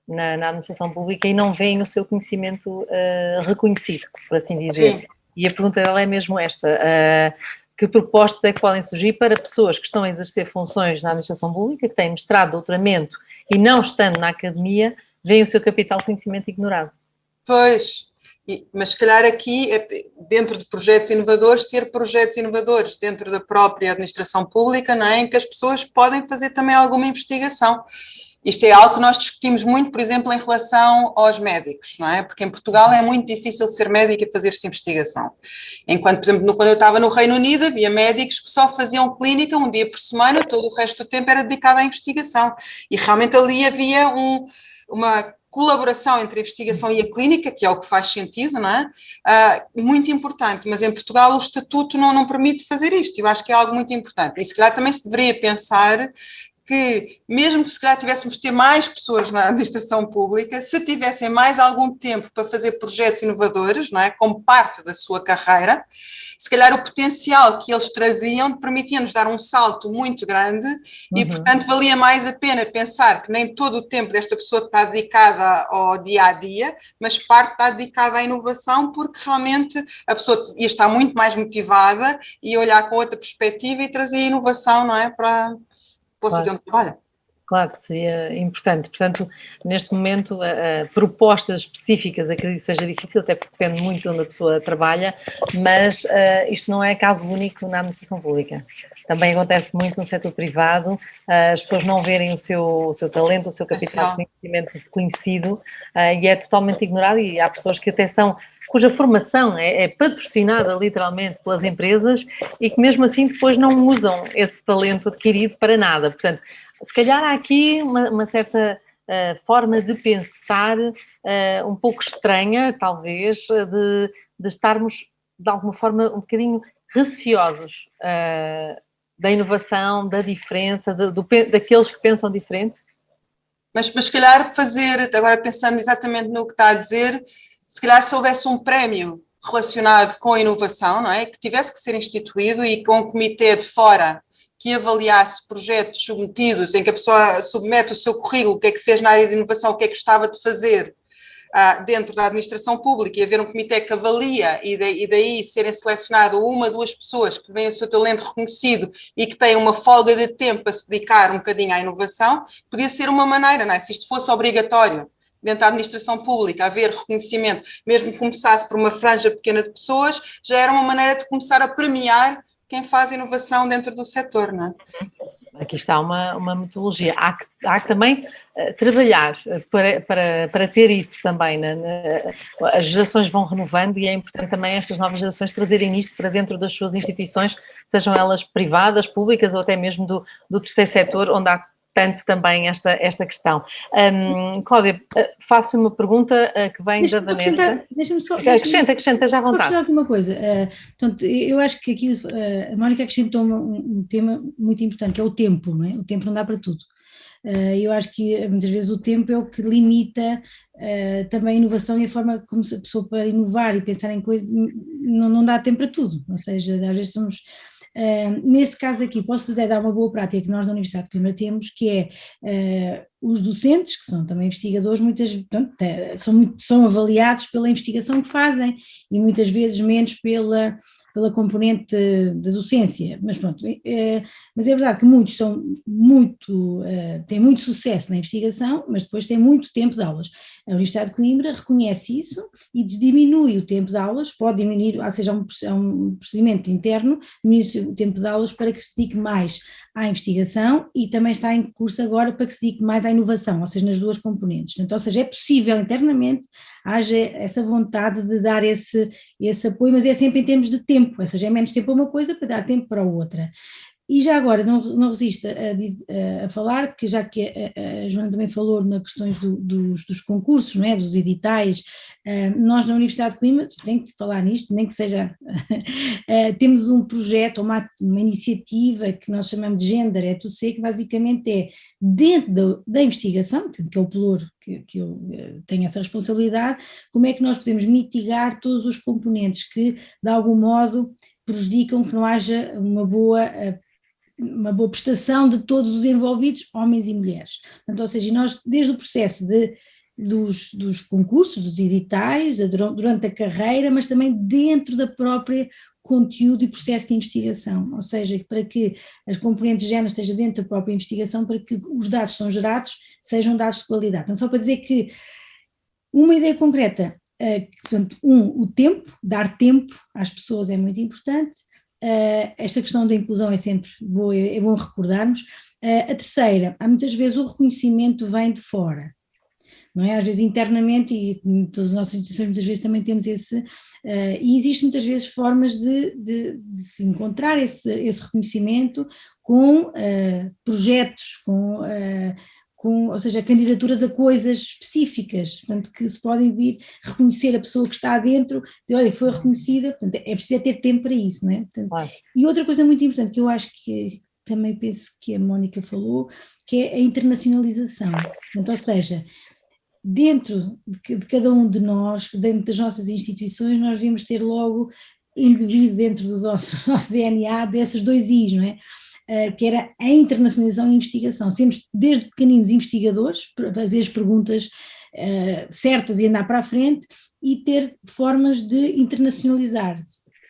na administração pública e não veem o seu conhecimento reconhecido, por assim dizer. Sim. E a pergunta dela é mesmo esta: que propostas é que podem surgir para pessoas que estão a exercer funções na administração pública, que têm mestrado, doutoramento e não estando na academia, veem o seu capital de conhecimento ignorado? Pois, mas se calhar aqui, dentro de projetos inovadores, ter projetos inovadores dentro da própria administração pública, não é? Em que as pessoas podem fazer também alguma investigação. Isto é algo que nós discutimos muito, por exemplo, em relação aos médicos, não é? Porque em Portugal é muito difícil ser médico e fazer-se investigação. Enquanto, por exemplo, quando eu estava no Reino Unido, havia médicos que só faziam clínica 1 dia por semana, todo o resto do tempo era dedicado à investigação. E realmente ali havia uma colaboração entre a investigação e a clínica, que é o que faz sentido, não é? Muito importante, mas em Portugal o estatuto não permite fazer isto. Eu acho que é algo muito importante. E se calhar também se deveria pensar que, mesmo que se calhar tivéssemos de ter mais pessoas na administração pública, se tivessem mais algum tempo para fazer projetos inovadores, não é? Como parte da sua carreira, se calhar o potencial que eles traziam permitia-nos dar um salto muito grande e, portanto, valia mais a pena pensar que nem todo o tempo desta pessoa está dedicada ao dia-a-dia, mas parte está dedicada à inovação, porque realmente a pessoa ia estar muito mais motivada e olhar com outra perspectiva e trazer inovação, não é? Para o sítio onde trabalha. Claro que seria importante. Portanto, neste momento, propostas específicas, acredito que seja difícil, até porque depende muito de onde a pessoa trabalha, mas isto não é caso único na administração pública. Também acontece muito no setor privado, as pessoas não verem o seu talento, o seu capital de conhecimento reconhecido, e é totalmente ignorado, e há pessoas que até cuja formação é patrocinada literalmente pelas empresas e que mesmo assim depois não usam esse talento adquirido para nada. Portanto, se calhar há aqui uma certa forma de pensar um pouco estranha, talvez, de estarmos de alguma forma um bocadinho receosos da inovação, da diferença, daqueles que pensam diferente. Mas se calhar agora pensando exatamente no que está a dizer, se calhar se houvesse um prémio relacionado com a inovação, não é? Que tivesse que ser instituído e com um comitê de fora que avaliasse projetos submetidos, em que a pessoa submete o seu currículo, o que é que fez na área de inovação, o que é que gostava de fazer dentro da administração pública, e haver um comitê que avalia e daí serem selecionado 1 ou 2 pessoas que veem o seu talento reconhecido e que têm uma folga de tempo a se dedicar um bocadinho à inovação, podia ser uma maneira, não é? Se isto fosse obrigatório dentro da administração pública, haver reconhecimento, mesmo que começasse por uma franja pequena de pessoas, já era uma maneira de começar a premiar quem faz inovação dentro do setor, não é? Aqui está uma metodologia. Há que também trabalhar para ter isso também. As gerações vão renovando e é importante também estas novas gerações trazerem isto para dentro das suas instituições, sejam elas privadas, públicas ou até mesmo do terceiro setor, onde há tanto também esta questão. Cláudia, faço uma pergunta que vem da Vanessa. Deixa-me só... Acrescenta já à vontade. Vou falar alguma coisa. Portanto, eu acho que aqui a Mónica acrescentou um tema muito importante, que é o tempo, não é? O tempo não dá para tudo. Eu acho que muitas vezes o tempo é o que limita também a inovação e a forma como a pessoa para inovar e pensar em coisas, não dá tempo para tudo, ou seja, às vezes somos... neste caso aqui, posso dar uma boa prática que nós na Universidade de Coimbra temos, que é os docentes, que são também investigadores, portanto, são avaliados pela investigação que fazem e muitas vezes menos pela componente de docência, mas pronto, mas é verdade que muitos têm muito sucesso na investigação, mas depois têm muito tempo de aulas. A Universidade de Coimbra reconhece isso e diminui o tempo de aulas, pode diminuir, ou seja, é um procedimento interno, diminui o tempo de aulas para que se dedique mais à investigação e também está em curso agora para que se dedique mais à inovação, ou seja, nas duas componentes. Portanto, ou seja, é possível internamente, haja essa vontade de dar esse apoio, mas é sempre em termos de tempo, ou seja, é menos tempo para uma coisa para dar tempo para a outra. E já agora, não resisto a falar, que já que a Joana também falou nas questões dos concursos, não é? Dos editais, nós na Universidade de Coimbra, tenho que falar nisto, nem que seja, temos um projeto, uma iniciativa que nós chamamos de Gender E2C, que basicamente é dentro da investigação, que é o pelouro que eu tenho essa responsabilidade, como é que nós podemos mitigar todos os componentes que de algum modo prejudicam que não haja uma boa prestação de todos os envolvidos, homens e mulheres. Portanto, ou seja, nós desde o processo dos concursos, dos editais, durante a carreira, mas também dentro da própria conteúdo e processo de investigação, ou seja, para que as componentes de género estejam dentro da própria investigação, para que os dados que são gerados sejam dados de qualidade. Então, só para dizer que uma ideia concreta, portanto, o tempo, dar tempo às pessoas é muito importante. Esta questão da inclusão é sempre boa, é bom recordarmos. A terceira, há muitas vezes o reconhecimento vem de fora, não é? Às vezes internamente, e todas as nossas instituições muitas vezes também temos esse, e existem muitas vezes formas de se encontrar esse reconhecimento com projetos, ou seja, candidaturas a coisas específicas, portanto, que se podem vir reconhecer a pessoa que está dentro, dizer, olha, foi reconhecida, portanto, é preciso ter tempo para isso, não é? Portanto, claro. E outra coisa muito importante, que eu acho que também penso que a Mónica falou, que é a internacionalização, portanto, ou seja, dentro de cada um de nós, dentro das nossas instituições, nós devemos ter logo embebido dentro do nosso DNA desses dois I's, não é? Que era a internacionalização e a investigação. Sermos desde pequeninos investigadores, para fazer as perguntas certas e andar para a frente, e ter formas de internacionalizar,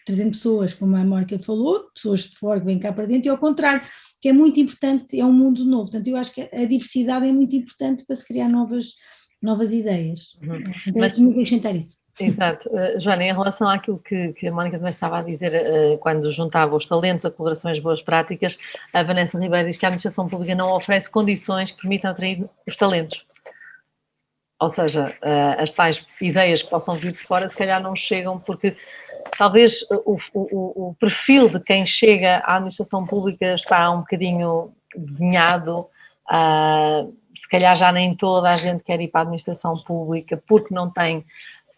trazendo pessoas, como a Mónica falou, pessoas de fora que vêm cá para dentro, e ao contrário, que é muito importante, é um mundo novo. Portanto, eu acho que a diversidade é muito importante para se criar novas ideias. Então, mas tenho que acrescentar isso. Exato. Joana, em relação àquilo que a Mónica também estava a dizer, quando juntava os talentos, a colaboração e as boas práticas, a Vanessa Ribeiro diz que a administração pública não oferece condições que permitam atrair os talentos. Ou seja, as tais ideias que possam vir de fora, se calhar não chegam, porque talvez o perfil de quem chega à administração pública está um bocadinho desenhado. Se calhar já nem toda a gente quer ir para a administração pública porque não tem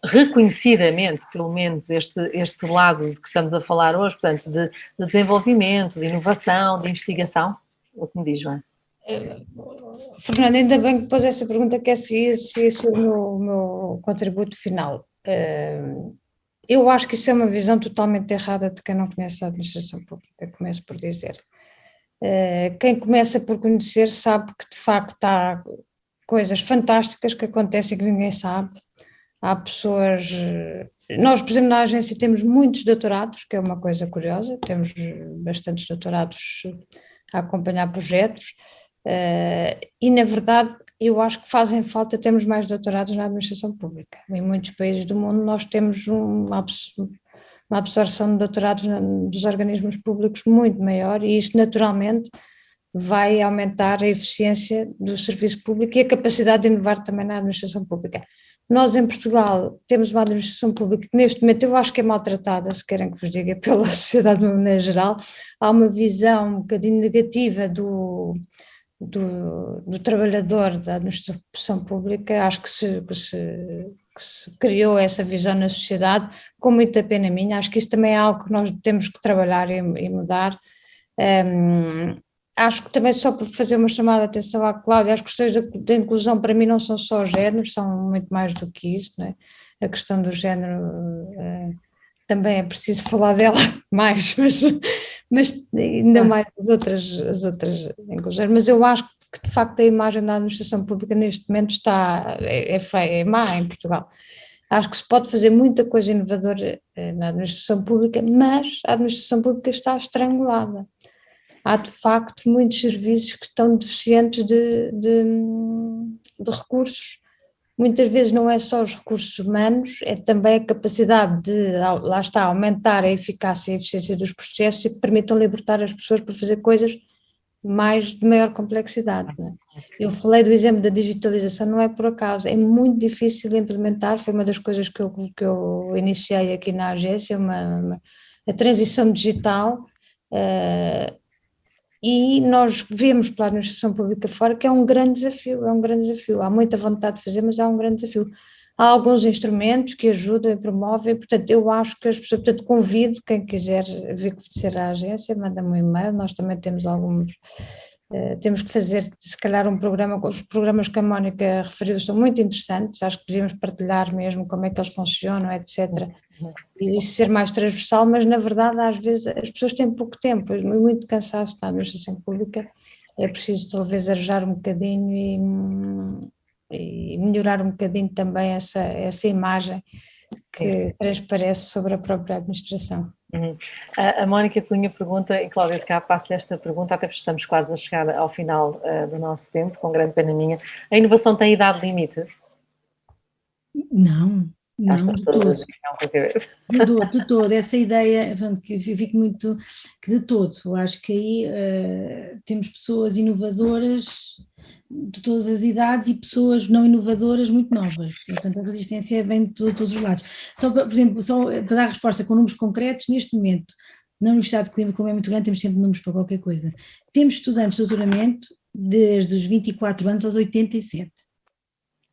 reconhecidamente, pelo menos, este lado de que estamos a falar hoje, portanto, de desenvolvimento, de inovação, de investigação. O que me diz, Joana? Fernanda, ainda bem que pôs essa pergunta, que esse ia ser o meu contributo final. Eu acho que isso é uma visão totalmente errada de quem não conhece a administração pública, começo por dizer. Quem começa por conhecer sabe que de facto há coisas fantásticas que acontecem que ninguém sabe. Há pessoas, nós por exemplo na agência temos muitos doutorados, que é uma coisa curiosa, temos bastantes doutorados a acompanhar projetos e na verdade eu acho que fazem falta termos mais doutorados na administração pública. Em muitos países do mundo nós temos uma absorção de doutorados dos organismos públicos muito maior e isso naturalmente vai aumentar a eficiência do serviço público e a capacidade de inovar também na administração pública. Nós em Portugal temos uma administração pública que neste momento eu acho que é maltratada, se querem que vos diga, pela sociedade de uma maneira geral. Há uma visão um bocadinho negativa do trabalhador da administração pública, acho que se criou essa visão na sociedade, com muita pena minha, acho que isso também é algo que nós temos que trabalhar e mudar. Acho que também só por fazer uma chamada de atenção à Cláudia, as questões da inclusão para mim não são só géneros, são muito mais do que isso, não é? A questão do género também é preciso falar dela mais, mas ainda mais as outras inclusões, mas eu acho que que de facto a imagem da administração pública neste momento é feia, é má em Portugal. Acho que se pode fazer muita coisa inovadora na administração pública, mas a administração pública está estrangulada. Há de facto muitos serviços que estão deficientes de recursos. Muitas vezes não é só os recursos humanos, é também a capacidade de, lá está, aumentar a eficácia e a eficiência dos processos e que permitam libertar as pessoas para fazer coisas de maior complexidade. Não é? Eu falei do exemplo da digitalização, não é por acaso, é muito difícil de implementar, foi uma das coisas que eu iniciei aqui na agência, a transição digital, e nós vemos pela administração pública fora que é um grande desafio, há muita vontade de fazer, mas é um grande desafio. Há alguns instrumentos que ajudam e promovem, portanto eu acho que as pessoas, portanto convido quem quiser vir conhecer a agência, manda-me um e-mail, nós também temos alguns, temos que fazer se calhar um programa, os programas que a Mónica referiu são muito interessantes, acho que devíamos partilhar mesmo como é que eles funcionam, etc., e isso ser mais transversal, mas na verdade às vezes as pessoas têm pouco tempo, muito cansaço na administração pública, é preciso talvez arejar um bocadinho e melhorar um bocadinho também essa imagem que transparece sobre a própria administração. A Mónica Cunha pergunta, e Cláudia, se calhar passo-lhe esta pergunta, até porque estamos quase a chegar ao final do nosso tempo, com grande pena minha. A inovação tem idade limite? Não, de todo. De todo, essa ideia, que eu fico muito, que de todo, eu acho que aí temos pessoas inovadoras de todas as idades e pessoas não inovadoras muito novas, portanto a resistência vem de todos os lados. Por exemplo, para dar resposta com números concretos, neste momento, na Universidade de Coimbra, como é muito grande, temos sempre números para qualquer coisa, temos estudantes de doutoramento desde os 24 anos aos 87.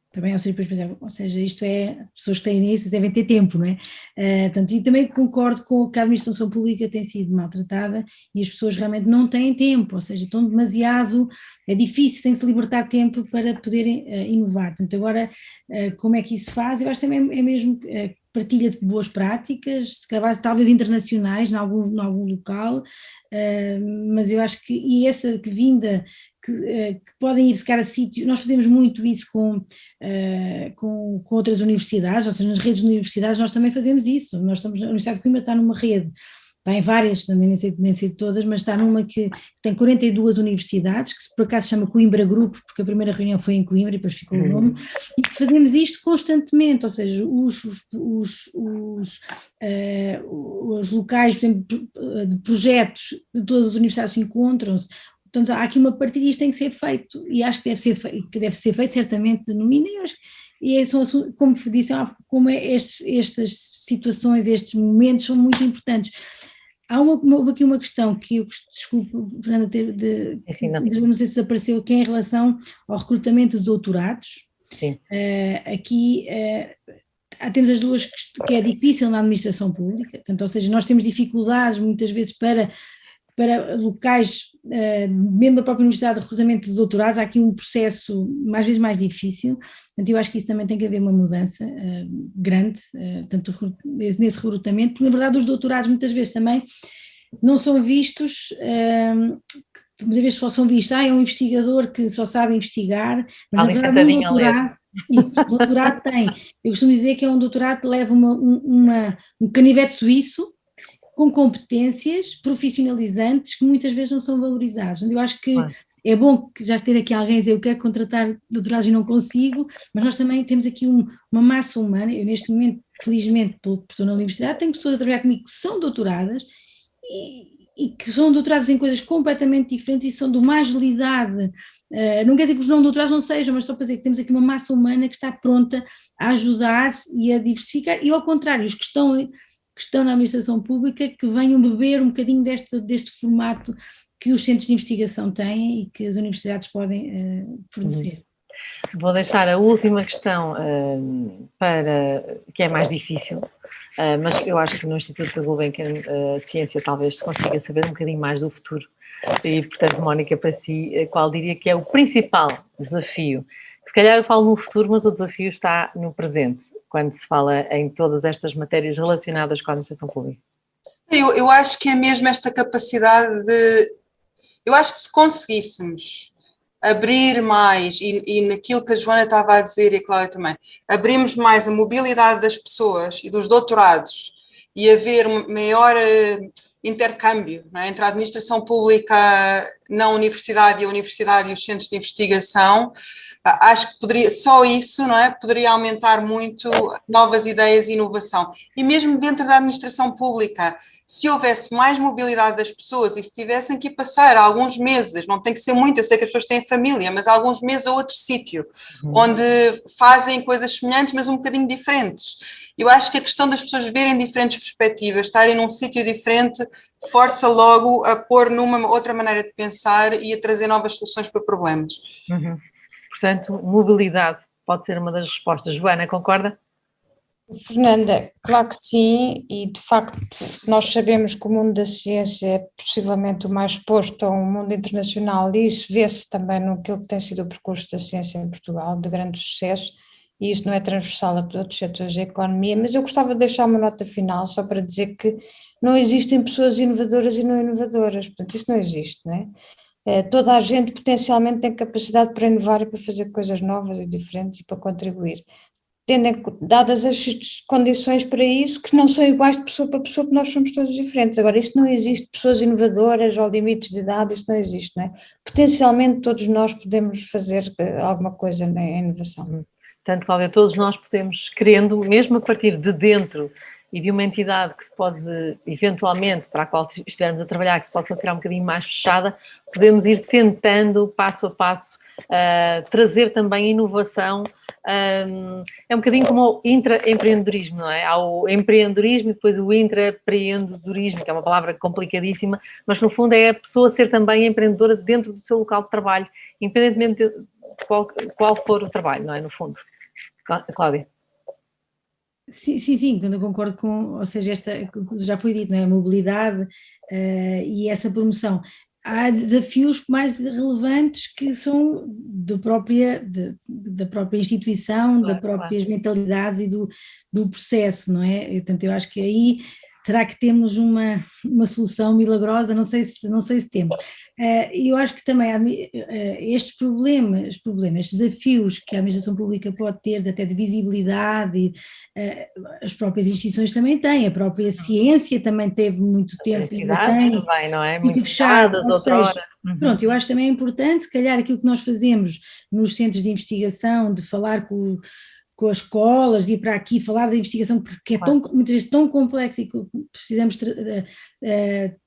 Também, ou seja, isto é, pessoas que têm isso devem ter tempo, não é? Portanto, e também concordo com que a administração pública tem sido maltratada e as pessoas realmente não têm tempo, ou seja, estão demasiado, é difícil, tem que se libertar tempo para poderem inovar. Portanto, agora, como é que isso se faz? Eu acho que também é mesmo partilha de boas práticas, se calhar, talvez internacionais, em algum local, mas eu acho que, e essa que vinda, que podem ir secar a sítio, nós fazemos muito isso com outras universidades, ou seja, nas redes de universidades nós também fazemos isso, a Universidade de Coimbra está numa rede, está em várias, nem sei todas, mas está numa que tem 42 universidades, que por acaso se chama Coimbra Grupo, porque a primeira reunião foi em Coimbra e depois ficou o nome, e que fazemos isto constantemente, ou seja, os locais, por exemplo, de projetos de todas as universidades encontram-se. Portanto, há aqui uma partilha e isto tem que ser feito, e acho que deve ser feito certamente no mínimo, e são, como disse, como estas situações, estes momentos são muito importantes. Houve aqui uma questão que eu, desculpe, Fernanda, não sei se apareceu, que é em relação ao recrutamento de doutorados. Sim. Aqui temos as duas, que é difícil na administração pública, portanto, ou seja, nós temos dificuldades muitas vezes para locais, mesmo da própria universidade, de recrutamento de doutorados, há aqui um processo às vezes mais difícil, portanto eu acho que isso também tem que haver uma mudança grande, tanto nesse recrutamento, porque na verdade os doutorados muitas vezes também não são vistos, muitas vezes só são vistos, é um investigador que só sabe investigar, mas na verdade o doutorado tem, eu costumo dizer que é um doutorado que leva um canivete suíço, com competências profissionalizantes que muitas vezes não são valorizadas. Eu acho que é bom que já ter aqui alguém a dizer eu quero contratar doutorados e não consigo, mas nós também temos aqui uma massa humana, eu neste momento, felizmente, estou na universidade, tenho pessoas a trabalhar comigo que são doutoradas e que são doutoradas em coisas completamente diferentes e são de uma agilidade, não quer dizer que os não doutorados não sejam, mas só para dizer que temos aqui uma massa humana que está pronta a ajudar e a diversificar, e ao contrário, os que estão na administração pública, que venham beber um bocadinho deste formato que os centros de investigação têm e que as universidades podem fornecer. Vou deixar a última questão que é mais difícil, mas eu acho que no Instituto Gulbenkian a ciência talvez consiga saber um bocadinho mais do futuro. E, portanto, Mónica, para si, qual diria que é o principal desafio? Se calhar eu falo no futuro, mas o desafio está no presente, quando se fala em todas estas matérias relacionadas com a administração pública? Eu acho que é mesmo esta capacidade de... Eu acho que se conseguíssemos abrir mais, e naquilo que a Joana estava a dizer e a Cláudia também, abrimos mais a mobilidade das pessoas e dos doutorados e haver um maior intercâmbio, não é? Entre a administração pública na universidade e a universidade e os centros de investigação, acho que poderia, só isso, não é? Poderia aumentar muito novas ideias e inovação. E mesmo dentro da administração pública, se houvesse mais mobilidade das pessoas e se tivessem que passar alguns meses, não tem que ser muito, eu sei que as pessoas têm família, mas alguns meses a outro sítio, onde fazem coisas semelhantes, mas um bocadinho diferentes. Eu acho que a questão das pessoas verem diferentes perspectivas, estarem num sítio diferente, força logo a pôr numa outra maneira de pensar e a trazer novas soluções para problemas. Portanto, mobilidade pode ser uma das respostas. Joana, concorda? Fernanda, claro que sim, e de facto nós sabemos que o mundo da ciência é possivelmente o mais exposto a um mundo internacional, e isso vê-se também naquilo que tem sido o percurso da ciência em Portugal, de grande sucesso, e isso não é transversal a todos os setores da economia, mas eu gostava de deixar uma nota final só para dizer que não existem pessoas inovadoras e não inovadoras, portanto isso não existe, não é? Toda a gente potencialmente tem capacidade para inovar e para fazer coisas novas e diferentes e para contribuir, dadas as condições para isso, que não são iguais de pessoa para pessoa, porque nós somos todos diferentes. Agora, isso não existe, pessoas inovadoras ou limites de idade, isso não existe, não é? Potencialmente todos nós podemos fazer alguma coisa na inovação. Portanto, Cláudia, todos nós podemos, querendo, mesmo a partir de dentro e de uma entidade que se pode, eventualmente, para a qual estivermos a trabalhar, que se pode considerar um bocadinho mais fechada, podemos ir tentando, passo a passo, trazer também inovação. É um bocadinho como o intraempreendedorismo, não é? Há o empreendedorismo e depois o intraempreendedorismo, que é uma palavra complicadíssima, mas no fundo é a pessoa ser também empreendedora dentro do seu local de trabalho, independentemente de qual for o trabalho, não é? No fundo. Cláudia? Sim, quando eu concordo com, ou seja, esta, já foi dito, não é? A mobilidade e essa promoção. Há desafios mais relevantes que são da própria instituição, das próprias mentalidades e do processo, não é? Portanto, eu acho que aí será que temos uma solução milagrosa? Não sei se temos. Eu acho que também estes problemas, estes desafios que a administração pública pode ter, até de visibilidade, as próprias instituições também têm, a própria ciência também teve muito tempo, ainda tem, também, não é? Muito fechado, ou seja, pronto, eu acho também importante, se calhar aquilo que nós fazemos nos centros de investigação, de falar com as escolas, de ir para aqui falar da investigação que é muitas vezes tão complexa e que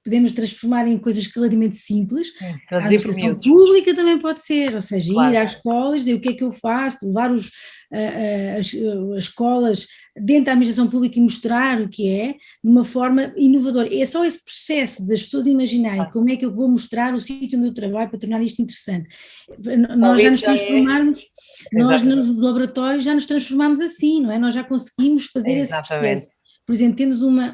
podemos transformar em coisas relativamente simples. A administração pública também pode ser, ou seja, ir às escolas, dizer o que é que eu faço, levar as escolas dentro da administração pública e mostrar o que é, de uma forma inovadora. É só esse processo das pessoas imaginarem como é que eu vou mostrar o sítio onde eu trabalho para tornar isto interessante. Nós já nos transformarmos, nós nos laboratórios já nos transformamos assim, não é? Nós já conseguimos fazer esse processo. Por exemplo, temos uma...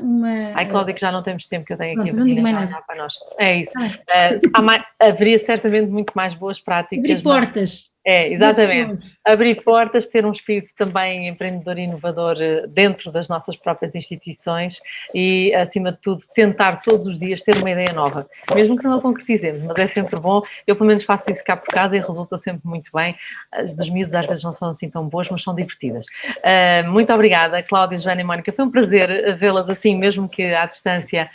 Ai, Cláudia, que já não temos tempo, que eu tenho aqui não digo mais nada. Para nós. É isso. Haveria certamente muito mais boas práticas. Abrir portas. Exatamente. Abrir portas, ter um espírito também empreendedor e inovador dentro das nossas próprias instituições e, acima de tudo, tentar todos os dias ter uma ideia nova. Mesmo que não a concretizemos, mas é sempre bom. Eu, pelo menos, faço isso cá por casa e resulta sempre muito bem. As dos miúdos às vezes não são assim tão boas, mas são divertidas. Muito obrigada, Cláudia, Joana e Mónica. Foi um prazer vê-las assim, mesmo que à distância.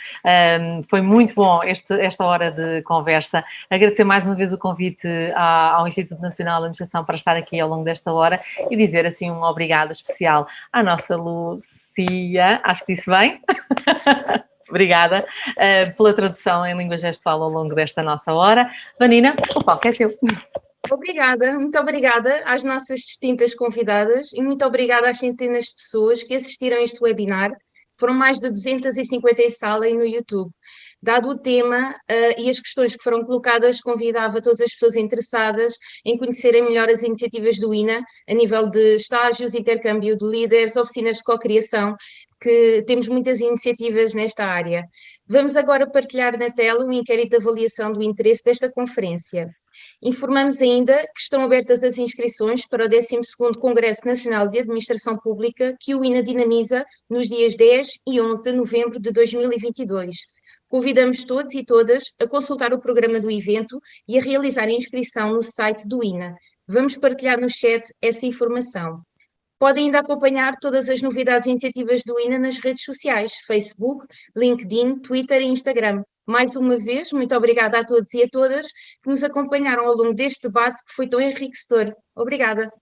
Foi muito bom esta hora de conversa. Agradecer mais uma vez o convite ao Instituto Nacional de Administração para estar aqui ao longo desta hora e dizer assim um obrigado especial à nossa Lúcia, acho que disse bem, obrigada pela tradução em língua gestual ao longo desta nossa hora. Vanina, o palco é seu. Obrigada, muito obrigada às nossas distintas convidadas e muito obrigada às centenas de pessoas que assistiram a este webinar. Foram mais de 250 em sala e no YouTube. Dado o tema e as questões que foram colocadas, convidava todas as pessoas interessadas em conhecerem melhor as iniciativas do INA, a nível de estágios, intercâmbio de líderes, oficinas de cocriação, que temos muitas iniciativas nesta área. Vamos agora partilhar na tela um inquérito de avaliação do interesse desta conferência. Informamos ainda que estão abertas as inscrições para o 12º Congresso Nacional de Administração Pública, que o INA dinamiza nos dias 10 e 11 de novembro de 2022. Convidamos todos e todas a consultar o programa do evento e a realizar a inscrição no site do INA. Vamos partilhar no chat essa informação. Podem ainda acompanhar todas as novidades e iniciativas do INA nas redes sociais, Facebook, LinkedIn, Twitter e Instagram. Mais uma vez, muito obrigada a todos e a todas que nos acompanharam ao longo deste debate que foi tão enriquecedor. Obrigada.